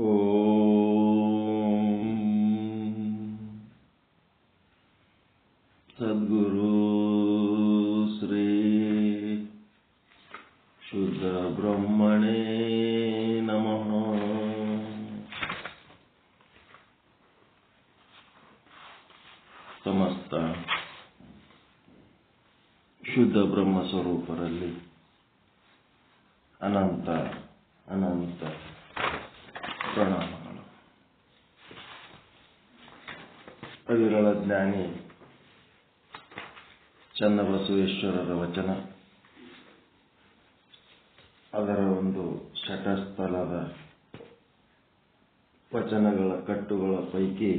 ಓಂ ಸದ್ಗುರು ಶ್ರೀ ಶುದ್ಧ ಬ್ರಹ್ಮಣೇ ನಮಃ. ಸಮಸ್ತ ಶುದ್ಧ ಬ್ರಹ್ಮ ಸ್ವರೂಪರಲ್ಲಿ ಅನಂತ ಅನಂತ ಪ್ರಣಾಮಗಳು. ಅವಿರಳ ಜ್ಞಾನಿ ಚನ್ನಬಸವೇಶ್ವರರ ವಚನ, ಅದರ ಒಂದು ಶಟಸ್ಥಲದ ವಚನಗಳ ಕಟ್ಟುಗಳ ಪೈಕಿ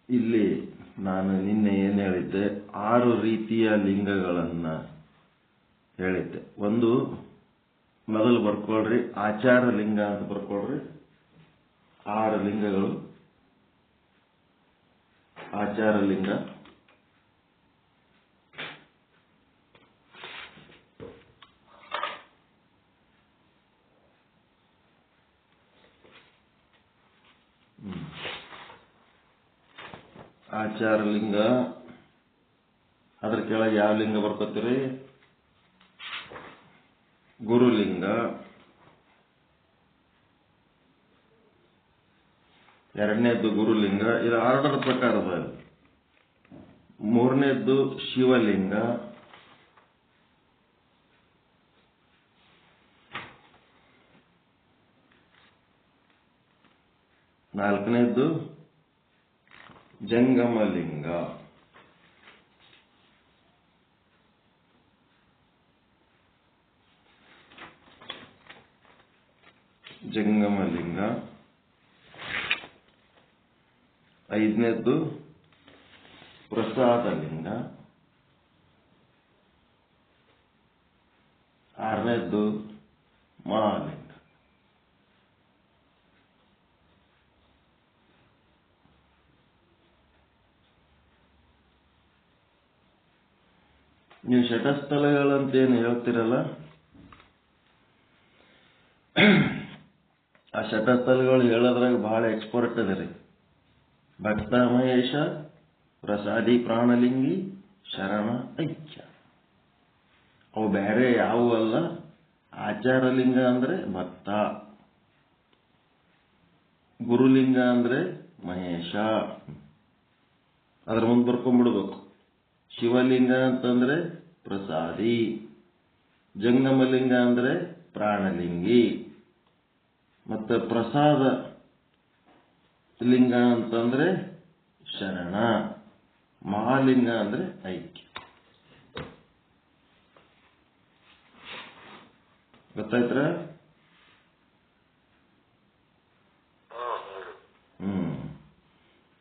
ಇಲ್ಲಿ ನಾನು ನಿನ್ನೆ ಏನು ಹೇಳಿದ್ದೆ, 6 ರೀತಿಯ ಲಿಂಗಗಳನ್ನು ಹೇಳಿದ್ದೆ. ಒಂದು ಮೊದಲು ಬರ್ಕೊಳ್ರಿ, ಆಚಾರ ಲಿಂಗ ಅಂತ ಬರ್ಕೊಳ್ರಿ. 6 ಲಿಂಗಗಳು. ಆಚಾರ ಲಿಂಗ, ಆಚಾರ ಲಿಂಗ, ಅದ್ರ ಕೆಳಗೆ ಯಾವ ಲಿಂಗ ಬರ್ಕೋತೀರಿ? ಗುರುಲಿಂಗ, ಎರಡನೇದ್ದು ಗುರುಲಿಂಗ, ಇದು ಆರ್ಡರ್ ಪ್ರಕಾರದ. ಮೂರನೇದ್ದು ಶಿವಲಿಂಗ, ನಾಲ್ಕನೇದ್ದು ಜಂಗಮಲಿಂಗ, ಜಂಗಮಲಿಂಗ, ಐದನೇದ್ದು ಪ್ರಸಾದಲಿಂಗ, ಆರನೇದ್ದು ಮಹಾಲಿಂಗ. ನೀವು ಶಟಸ್ಥಲಗಳಂತೇನು ಹೇಳ್ತಿರಲ್ಲ, ಆ ಶಟಸ್ಥಲಗಳು ಹೇಳೋದ್ರಾಗ ಬಹಳ ಎಕ್ಸ್ಪರ್ಟ್ ಅದರಿ. ಭಕ್ತ ಮಹೇಶ, ಪ್ರಸಾದಿ ಪ್ರಾಣಲಿಂಗಿ, ಶರಣ ಐಕ್ಯ. ಅವು ಬೇರೆ ಯಾವುವು ಅಲ್ಲ. ಆಚಾರಲಿಂಗ ಅಂದ್ರೆ ಭಕ್ತ, ಗುರುಲಿಂಗ ಅಂದ್ರೆ ಮಹೇಶ, ಅದ್ರ ಮುಂದೆ ಬರ್ಕೊಂಡ್ಬಿಡ್ಬೇಕು. ಶಿವಲಿಂಗ ಅಂತಂದ್ರೆ ಪ್ರಸಾದಿ, ಜಂಗಮಲಿಂಗ ಅಂದ್ರೆ ಪ್ರಾಣಲಿಂಗಿ, ಮತ್ತೆ ಪ್ರಸಾದ ಲಿಂಗ ಅಂತಂದ್ರೆ ಶರಣ, ಮಹಾಲಿಂಗ ಅಂದ್ರೆ ಐಕ್ಯ. ಗೊತ್ತಾಯ್ತ್ರ?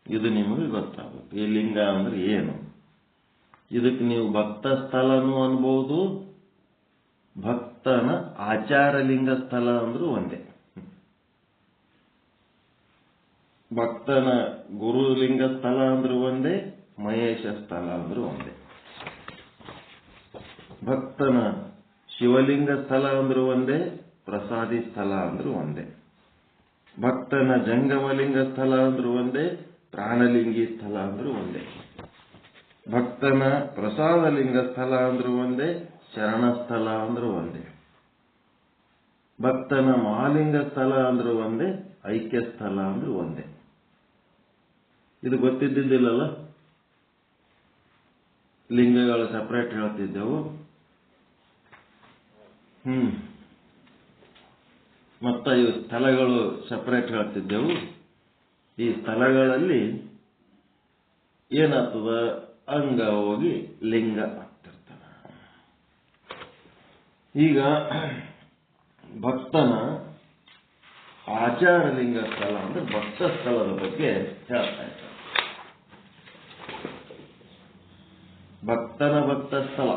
ಇದು ನಿಮಗೆ ಗೊತ್ತಾಗುತ್ತೆ. ಈ ಲಿಂಗ ಅಂದ್ರೆ ಏನು. ಇದಕ್ಕೆ ನೀವು ಭಕ್ತ ಸ್ಥಳನೂ ಅನ್ಬಹುದು, ಭಕ್ತನ ಆಚಾರ ಲಿಂಗ ಸ್ಥಳ ಅಂದ್ರೂ ಒಂದೇ. ಭಕ್ತನ ಗುರುಲಿಂಗ ಸ್ಥಳ ಅಂದ್ರೂ ಒಂದೇ, ಮಹೇಶ ಸ್ಥಳ ಅಂದ್ರೂ ಒಂದೇ. ಭಕ್ತನ ಶಿವಲಿಂಗ ಸ್ಥಳ ಅಂದ್ರೂ ಒಂದೇ, ಪ್ರಸಾದಿ ಸ್ಥಳ ಅಂದ್ರೂ ಒಂದೇ. ಭಕ್ತನ ಜಂಗಮಲಿಂಗ ಸ್ಥಳ ಅಂದ್ರೂ ಒಂದೇ, ಪ್ರಾಣಲಿಂಗಿ ಸ್ಥಳ ಅಂದ್ರೂ ಒಂದೇ. ಭಕ್ತನ ಪ್ರಸಾದಲಿಂಗ ಸ್ಥಳ ಅಂದ್ರೂ ಒಂದೇ, ಶರಣ ಸ್ಥಳ ಅಂದ್ರೂ ಒಂದೇ. ಭಕ್ತನ ಮಹಾಲಿಂಗ ಸ್ಥಳ ಅಂದ್ರೂ ಒಂದೇ, ಐಕ್ಯ ಸ್ಥಳ ಅಂದ್ರೂ ಒಂದೇ. ಇದು ಗೊತ್ತಿದ್ದಿದ್ದಿಲ್ಲಲ್ಲ, ಲಿಂಗಗಳು ಸಪರೇಟ್ ಹೇಳ್ತಿದ್ದೆವು. ಮತ್ತ ಇವು ಸ್ಥಳಗಳು ಸಪರೇಟ್ ಹೇಳ್ತಿದ್ದೆವು. ಈ ಸ್ಥಳಗಳಲ್ಲಿ ಏನಾಗ್ತದ, ಅಂಗ ಹೋಗಿ ಲಿಂಗ ಆಗ್ತಿರ್ತಾನ. ಈಗ ಭಕ್ತನ ಆಚಾರ ಲಿಂಗ ಸ್ಥಳ ಅಂದ್ರೆ ಭಕ್ತ ಸ್ಥಳದ ಬಗ್ಗೆ ಹೇಳ್ತಾ ಇದ್ದಾರೆ. ಭಕ್ತನ ಭಕ್ತ ಸ್ಥಳ,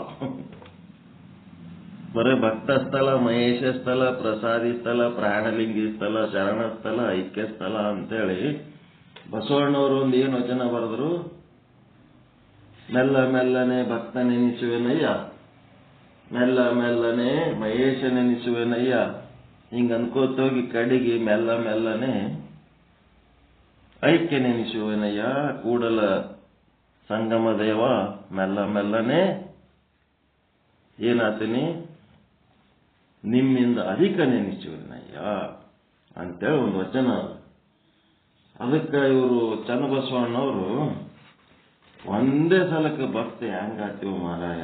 ಬರೀ ಭಕ್ತ ಸ್ಥಳ, ಮಹೇಶ ಸ್ಥಳ, ಪ್ರಸಾದಿ ಸ್ಥಳ, ಪ್ರಾಣಲಿಂಗಿ ಸ್ಥಳ, ಶರಣ ಸ್ಥಳ, ಐಕ್ಯ ಸ್ಥಳ ಅಂತೇಳಿ ಬಸವಣ್ಣವರು ಒಂದು ಏನು ವಚನ ಬರೆದ್ರು, ಮೆಲ್ಲ ಮೆಲ್ಲನೆ ಭಕ್ತನೆನಿಸುವೆನಯ್ಯ, ಮೆಲ್ಲ ಮೆಲ್ಲನೆ ಮಹೇಶನೆನಿಸುವೆನಯ್ಯ, ಹಿಂಗ ಅನ್ಕೋತೋಗಿ ಕಡೆಗೆ ಮೆಲ್ಲನೆ ಐಕ್ಯ ನೆನೆಸುವನಯ್ಯ ಕೂಡಲ ಸಂಗಮ ದೇವ, ಮೆಲ್ಲನೆ ಏನಾತೀನಿ ನಿಮ್ಮಿಂದ ಅಧಿಕ ನೆನೆಸುವನಯ್ಯ ಅಂತೇಳಿ ಒಂದು ವಚನ. ಅದಕ್ಕೆ ಇವರು ಚನ್ನಬಸವಣ್ಣವರು ಒಂದೇ ಸಲಕ್ಕೆ ಭಕ್ತಿ ಹೆಂಗಾತೀವ ಮಾರಾಯ,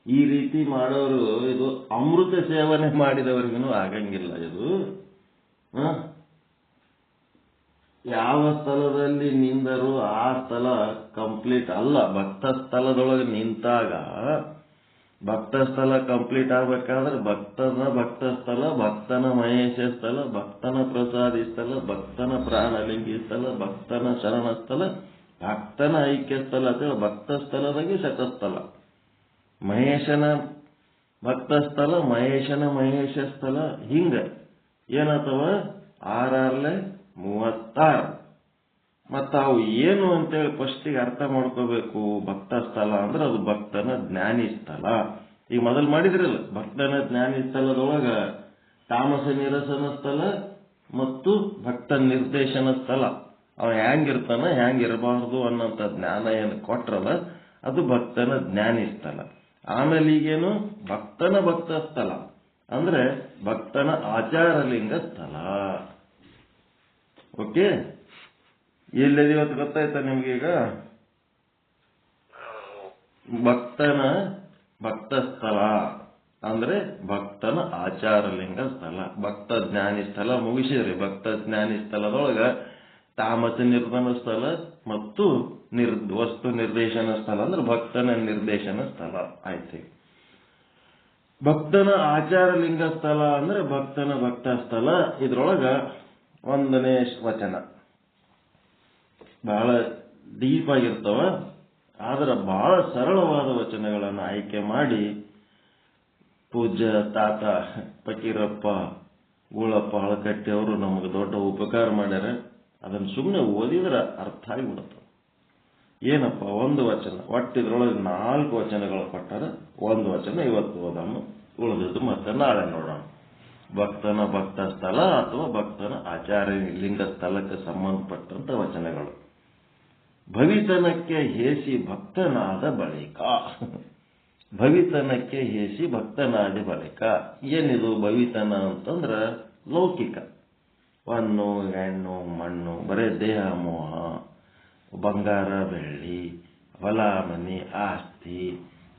ಈ ರೀತಿ ಮಾಡೋರು ಇದು ಅಮೃತ ಸೇವನೆ ಮಾಡಿದವರಿಗೂ ಆಗಂಗಿಲ್ಲ. ಇದು ಯಾವ ಸ್ಥಳದಲ್ಲಿ ನಿಂದರು ಆ ಸ್ಥಳ ಕಂಪ್ಲೀಟ್ ಅಲ್ಲ. ಭಕ್ತ ಸ್ಥಳದೊಳಗೆ ನಿಂತಾಗ ಭಕ್ತ ಸ್ಥಳ ಕಂಪ್ಲೀಟ್ ಆಗ್ಬೇಕಾದ್ರೆ ಭಕ್ತ ಸ್ಥಳ, ಭಕ್ತನ ಮಹೇಶ ಸ್ಥಳ, ಭಕ್ತನ ಪ್ರಸಾದಿ ಸ್ಥಳ, ಭಕ್ತನ ಪ್ರಾಣಲಿಂಗಿ ಸ್ಥಳ, ಭಕ್ತನ ಶರಣ ಸ್ಥಳ, ಭಕ್ತನ ಐಕ್ಯ ಸ್ಥಳ ಅಂತೇಳಿ ಭಕ್ತ ಸ್ಥಳದಾಗೆ ಶತಸ್ಥಳ, ಮಹೇಶನ ಭಕ್ತ ಸ್ಥಳ, ಮಹೇಶನ ಮಹೇಶ ಸ್ಥಳ, ಹಿಂಗ ಏನತ್ತವ 6×36. ಮತ್ತ ಅವು ಏನು ಅಂತೇಳಿ ಫಸ್ಟಿಗೆ ಅರ್ಥ ಮಾಡ್ಕೋಬೇಕು. ಭಕ್ತ ಸ್ಥಳ ಅಂದ್ರೆ ಅದು ಭಕ್ತನ ಜ್ಞಾನಿ ಸ್ಥಳ. ಈಗ ಮೊದಲು ಮಾಡಿದ್ರಲ್ಲ, ಭಕ್ತನ ಜ್ಞಾನಿ ಸ್ಥಳದೊಳಗ ತಾಮಸ ನಿರಸನ ಸ್ಥಳ ಮತ್ತು ಭಕ್ತ ನಿರ್ದೇಶನ ಸ್ಥಳ. ಅವ ಹೆಂಗಿರ್ತಾನ ಹೆಂಗಿರಬಾರ್ದು ಅನ್ನೋಂಥ ಜ್ಞಾನ ಏನು ಕೊಟ್ರಲ್ಲ ಅದು ಭಕ್ತನ ಜ್ಞಾನಿ ಸ್ಥಳ. ಆಮೇಲೆ ಈಗೇನು ಭಕ್ತನ ಭಕ್ತ ಸ್ಥಳ ಅಂದ್ರೆ ಭಕ್ತನ ಆಚಾರಲಿಂಗ ಸ್ಥಳ. ಓಕೆ, ಎಲ್ಲಿದೆ ಇವತ್ತು ಗೊತ್ತಾಯ್ತಾ ನಿಮ್ಗೀಗ? ಭಕ್ತನ ಭಕ್ತ ಸ್ಥಳ ಅಂದ್ರೆ ಭಕ್ತನ ಆಚಾರಲಿಂಗ ಸ್ಥಳ. ಭಕ್ತ ಜ್ಞಾನಿ ಸ್ಥಳ ಮುಗಿಸಿದ್ರಿ. ಭಕ್ತ ಜ್ಞಾನಿ ಸ್ಥಳದೊಳಗ ತಾಮಸ ನಿರ್ಧನ ಸ್ಥಳ ಮತ್ತು ವಸ್ತು ನಿರ್ದೇಶನ ಸ್ಥಳ ಅಂದ್ರೆ ಭಕ್ತನ ನಿರ್ದೇಶನ ಸ್ಥಳ ಆಯ್ತು. ಭಕ್ತನ ಆಚಾರಲಿಂಗ ಸ್ಥಳ ಅಂದ್ರೆ ಭಕ್ತನ ಭಕ್ತ ಸ್ಥಳ. ಇದ್ರೊಳಗ 1ನೇ ವಚನ ಬಹಳ ಡೀಪ್ ಆಗಿರ್ತಾವ, ಆದ್ರೆ ಬಹಳ ಸರಳವಾದ ವಚನಗಳನ್ನು ಆಯ್ಕೆ ಮಾಡಿ ಪೂಜ್ಯ ತಾತ ಫಕೀರಪ್ಪ ಗೂಳಪ್ಪ ಹಳಕಟ್ಟಿ ಅವರು ನಮಗೆ ದೊಡ್ಡ ಉಪಕಾರ ಮಾಡ್ಯಾರ. ಅದನ್ನು ಸುಮ್ಮನೆ ಓದಿದ್ರೆ ಅರ್ಥ ಆಗಿಬಿಡುತ್ತೆ. ಏನಪ್ಪ ಒಂದು ವಚನ, ಒಟ್ಟಿದ್ರೊಳಗೆ 4 ವಚನಗಳು ಕೊಟ್ಟಾರ. ಒಂದು ವಚನ ಇವತ್ತು ಓದೋಣ, ಉಳಿದಿದ್ದು ಮತ್ತೆ ನಾಳೆ ನೋಡೋಣ. ಭಕ್ತನ ಭಕ್ತ ಸ್ಥಳ ಅಥವಾ ಭಕ್ತನ ಆಚಾರ್ಯ ಲಿಂಗ ಸ್ಥಳಕ್ಕೆ ಸಂಬಂಧಪಟ್ಟಂತ ವಚನಗಳು. ಭವಿತನಕ್ಕೆ ಹೇಸಿ ಭಕ್ತನಾದ ಬಳಿಕ. ಭವಿತನಕ್ಕೆ ಹೇಸಿ ಭಕ್ತನಾದ ಬಳಿಕ ಏನಿದು ಭವಿತನ ಅಂತಂದ್ರ ಲೌಕಿಕ. ಹೊನ್ನು ಹೆಣ್ಣು ಮಣ್ಣು, ಬರೇ ದೇಹ ಮೋಹ, ಬಂಗಾರ ಬೆಳ್ಳಿ, ಹೊಲ ಮನೆ, ಆಸ್ತಿ,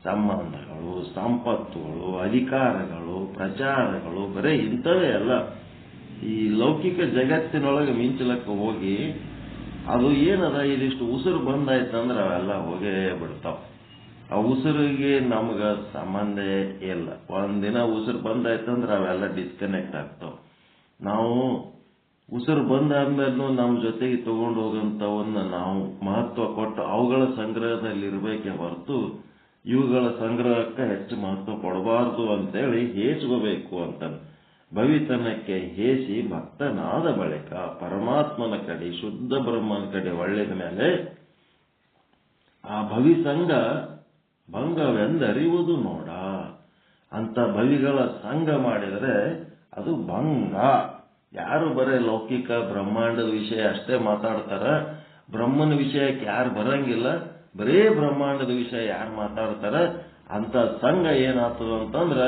ಸಂಬಂಧಗಳು, ಸಂಪತ್ತುಗಳು, ಅಧಿಕಾರಗಳು, ಪ್ರಚಾರಗಳು, ಬರೇ ಇಂಥವೇ ಅಲ್ಲ. ಈ ಲೌಕಿಕ ಜಗತ್ತಿನೊಳಗೆ ಮಿಂಚಲಕ್ಕೆ ಹೋಗಿ ಅದು ಏನದ ಇದಿಷ್ಟು ಉಸಿರು ಬಂದಾಯ್ತಂದ್ರೆ ಅವೆಲ್ಲ ಹೋಗೇ ಬಿಡ್ತಾವ. ಆ ಉಸಿರಿಗೆ ನಮ್ಗ ಸಂಬಂಧ ಇಲ್ಲ. ಒಂದಿನ ಉಸಿರು ಬಂದಾಯ್ತಂದ್ರೆ ಅವೆಲ್ಲ ಡಿಸ್ಕನೆಕ್ಟ್ ಆಗ್ತಾವ. ನಾವು ಉಸಿರು ಬಂದಾದ್ಮೇಲೂ ನಮ್ಮ ಜೊತೆಗೆ ತಗೊಂಡು ಹೋಗಂತವನ್ನ ನಾವು ಮಹತ್ವ ಕೊಟ್ಟು ಅವುಗಳ ಸಂಗ್ರಹದಲ್ಲಿರ್ಬೇಕೆ ಹೊರತು ಇವುಗಳ ಸಂಗ್ರಹಕ್ಕೆ ಹೆಚ್ಚು ಮಹತ್ವ ಕೊಡಬಾರ್ದು ಅಂತೇಳಿ ಹೇಸ್ಕೋಬೇಕು ಅಂತ. ಭವಿತನಕ್ಕೆ ಹೇಸಿ ಭಕ್ತನಾದ ಬಳಿಕ ಪರಮಾತ್ಮನ ಕಡೆ, ಶುದ್ಧ ಬ್ರಹ್ಮನ ಕಡೆ ಒಳ್ಳೆದ ಮೇಲೆ ಆ ಭವಿಸಂಗ ಭಂಗವೆಂದರಿವುದು ನೋಡ. ಅಂತ ಭವಿಗಳ ಸಂಘ ಮಾಡಿದರೆ ಅದು ಭಂಗ. ಯಾರು ಬರೇ ಲೌಕಿಕ ಬ್ರಹ್ಮಾಂಡದ ವಿಷಯ ಅಷ್ಟೇ ಮಾತಾಡ್ತಾರ, ಬ್ರಹ್ಮನ ವಿಷಯಕ್ಕೆ ಯಾರು ಬರಂಗಿಲ್ಲ, ಬರೇ ಬ್ರಹ್ಮಾಂಡದ ವಿಷಯ ಯಾರು ಮಾತಾಡ್ತಾರ, ಅಂತ ಸಂಘ ಏನಾಗ್ತದ ಅಂತಂದ್ರ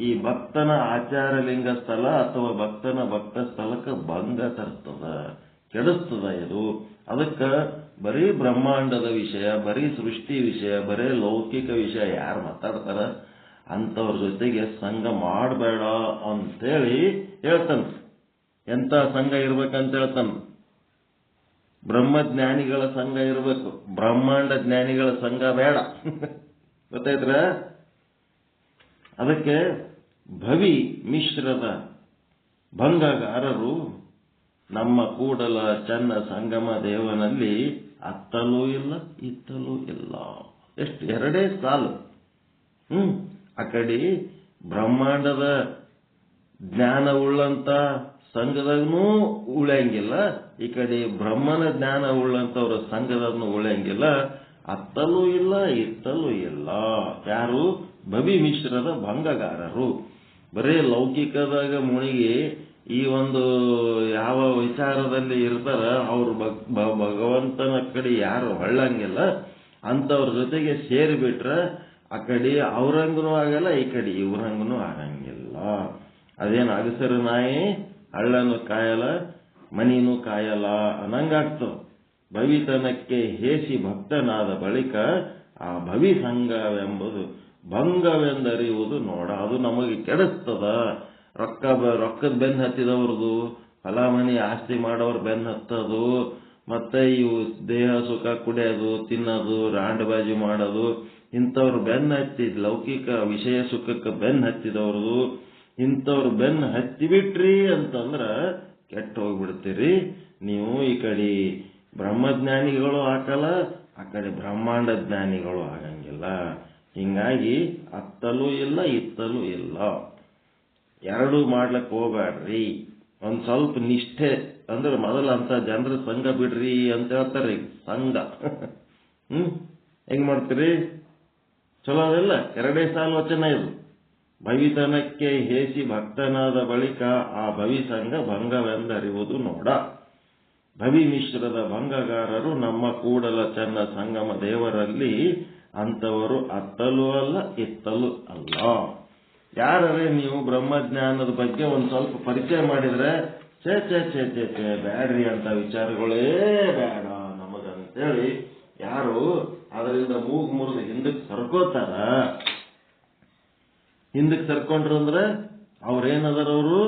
ಈ ಭಕ್ತನ ಆಚಾರಲಿಂಗ ಸ್ಥಳ ಅಥವಾ ಭಕ್ತನ ಭಕ್ತ ಸ್ಥಳಕ್ಕೆ ಭಂಗ ತರ್ತದ, ಕೆಡಿಸ್ತದ ಇದು. ಅದಕ್ಕೆ ಬರೀ ಬ್ರಹ್ಮಾಂಡದ ವಿಷಯ, ಬರೀ ಸೃಷ್ಟಿ ವಿಷಯ, ಬರೀ ಲೌಕಿಕ ವಿಷಯ ಯಾರು ಮಾತಾಡ್ತಾರ ಅಂತವ್ರ ಜೊತೆಗೆ ಸಂಘ ಮಾಡಬೇಡ ಅಂತೇಳಿ ಹೇಳ್ತಾನ. ಎಂತ ಸಂಘ ಇರ್ಬೇಕಂತ ಹೇಳ್ತಾನ? ಬ್ರಹ್ಮಜ್ಞಾನಿಗಳ ಸಂಘ ಇರಬೇಕು, ಬ್ರಹ್ಮಾಂಡ ಜ್ಞಾನಿಗಳ ಸಂಘ ಬೇಡ. ಗೊತ್ತಾಯ್ತ್ರ? ಅದಕ್ಕೆ ಭವಿ ಮಿಶ್ರದ ಭಂಗಗಾರರು ನಮ್ಮ ಕೂಡಲ ಚನ್ನ ಸಂಗಮ ದೇವನಲ್ಲಿ ಅತ್ತಲೂ ಇಲ್ಲ ಇತ್ತಲೂ ಇಲ್ಲ. ಎಷ್ಟು? 2 ಸಾಲು. ಆ ಕಡೆ ಬ್ರಹ್ಮಾಂಡದ ಜ್ಞಾನ ಉಳ್ಳಂತ ಸಂಘದಾಗೂ ಉಳಿಯಂಗಿಲ್ಲ, ಈ ಕಡೆ ಬ್ರಹ್ಮನ ಜ್ಞಾನ ಉಳ್ಳಂತವ್ರ ಸಂಘದನ್ನು ಉಳಿಯಂಗಿಲ್ಲ. ಅತ್ತಲೂ ಇಲ್ಲ ಇತ್ತಲೂ ಇಲ್ಲ. ಯಾರು? ಭವಿ ಮಿಶ್ರದ ಭಂಗಗಾರರು. ಬರೇ ಲೌಕಿಕದಾಗ ಮುಳುಗಿ ಈ ಒಂದು ಯಾವ ವಿಚಾರದಲ್ಲಿ ಇರ್ತಾರ ಅವರು ಭಗವಂತನ ಕಡೆ ಯಾರು ಹೊಳ್ಳಂಗಿಲ್ಲ ಅಂತವ್ರ ಜೊತೆಗೆ ಸೇರಿಬಿಟ್ರ ಆ ಕಡೆ ಅವ್ರಂಗೂ ಆಗಲ್ಲ, ಈ ಕಡೆ ಇವ್ರಂಗೂ ಆಗಂಗಿಲ್ಲ. ಅದೇನು ಅಗಸರು ನಾಯಿ ಹಳ್ಳನು ಕಾಯಲ್ಲ ಮನಿನೂ ಕಾಯಲ್ಲ ಅನ್ನಂಗಾಗ್ತವ. ಭವಿತನಕ್ಕೆ ಹೇಸಿ ಭಕ್ತನಾದ ಬಳಿಕ ಆ ಭವಿ ಸಂಘವೆಂಬುದು ಭಂಗವೆಂದರಿಯುವುದು ನೋಡ. ಅದು ನಮಗೆ ಕೆಡಿಸ್ತದ. ರೊಕ್ಕದ ಬೆನ್ನು ಹತ್ತಿದವ್ರದು, ಫಲಾಮಣಿ ಆಸ್ತಿ ಮಾಡೋರು ಬೆನ್ನು ಹತ್ತದು, ಮತ್ತೆ ಇವು ದೇಹ ಸುಖ ಕುಡಿಯೋದು, ತಿನ್ನೋದು, ರಾಂಡಬಾಜಿ ಮಾಡೋದು, ಇಂಥವ್ರು ಬೆನ್ನು ಹತ್ತಿ ಲೌಕಿಕ ವಿಷಯ ಸುಖಕ್ಕೆ ಬೆನ್ನು ಹತ್ತಿದವ್ರದು, ಇಂಥವ್ರು ಬೆನ್ನು ಹತ್ತಿಬಿಟ್ರಿ ಅಂತಂದ್ರ ಕೆಟ್ಟ ಹೋಗ್ಬಿಡ್ತೀರಿ ನೀವು. ಈ ಕಡೆ ಬ್ರಹ್ಮಜ್ಞಾನಿಗಳು ಹಾಕಲ್ಲ, ಆ ಕಡೆ ಬ್ರಹ್ಮಾಂಡ ಜ್ಞಾನಿಗಳು ಆಗಂಗಿಲ್ಲ. ಹಿಂಗಾಗಿ ಅತ್ತಲೂ ಇಲ್ಲ ಇತ್ತಲೂ ಇಲ್ಲ. ಎರಡೂ ಮಾಡ್ಲಕ್ಕೆ ಹೋಗ್ಬೇಡ್ರಿ. ಒಂದ್ ಸ್ವಲ್ಪ ನಿಷ್ಠೆ ಅಂದ್ರೆ ಮೊದಲ ಅಂತ ಜನರ ಸಂಘ ಬಿಡ್ರಿ ಅಂತ ಹೇಳ್ತಾರೆ. ಸಂಘ ಹೆಂಗ್ ಮಾಡ್ತೀರಿ? ಚಲೋ ಅದಲ್ಲ. ಎರಡೇ ಸಾಲ ವಚನ ಇದು. ಭವಿತನಕ್ಕೆ ಹೇಸಿ ಭಕ್ತನಾದ ಬಳಿಕ ಆ ಭವಿ ಸಂಘ ಭಂಗವೆಂದರಿಯುವುದು ನೋಡ. ಭವಿ ಮಿಶ್ರದ ಭಂಗಗಾರರು ನಮ್ಮ ಕೂಡಲ ಚೆನ್ನ ಸಂಗಮ ದೇವರಲ್ಲಿ ಅಂತವರು ಅತ್ತಲೂ ಅಲ್ಲ ಇತ್ತಲೂ ಅಲ್ಲ. ಯಾರೇ ನೀವು ಬ್ರಹ್ಮಜ್ಞಾನದ ಬಗ್ಗೆ ಒಂದ್ ಸ್ವಲ್ಪ ಪರಿಚಯ ಮಾಡಿದ್ರೆ ಚೇ ಚೇ ಚೇ ಚೇ ಚೇ ಬ್ಯಾಡ್ರಿ ಅಂತ ವಿಚಾರಗಳೇ ಬೇಡ ನಮಗಂತೇಳಿ ಯಾರು ಅದರಿಂದ ಮೂಗ್ ಮುರಿದು ಹಿಂದಕ್ಕೆ ಸರ್ಕೋತಾರ. ಹಿಂದಕ್ಕೆ ಸರ್ಕೊಂಡ್ರು ಅಂದ್ರೆ ಅವ್ರೇನದರವರು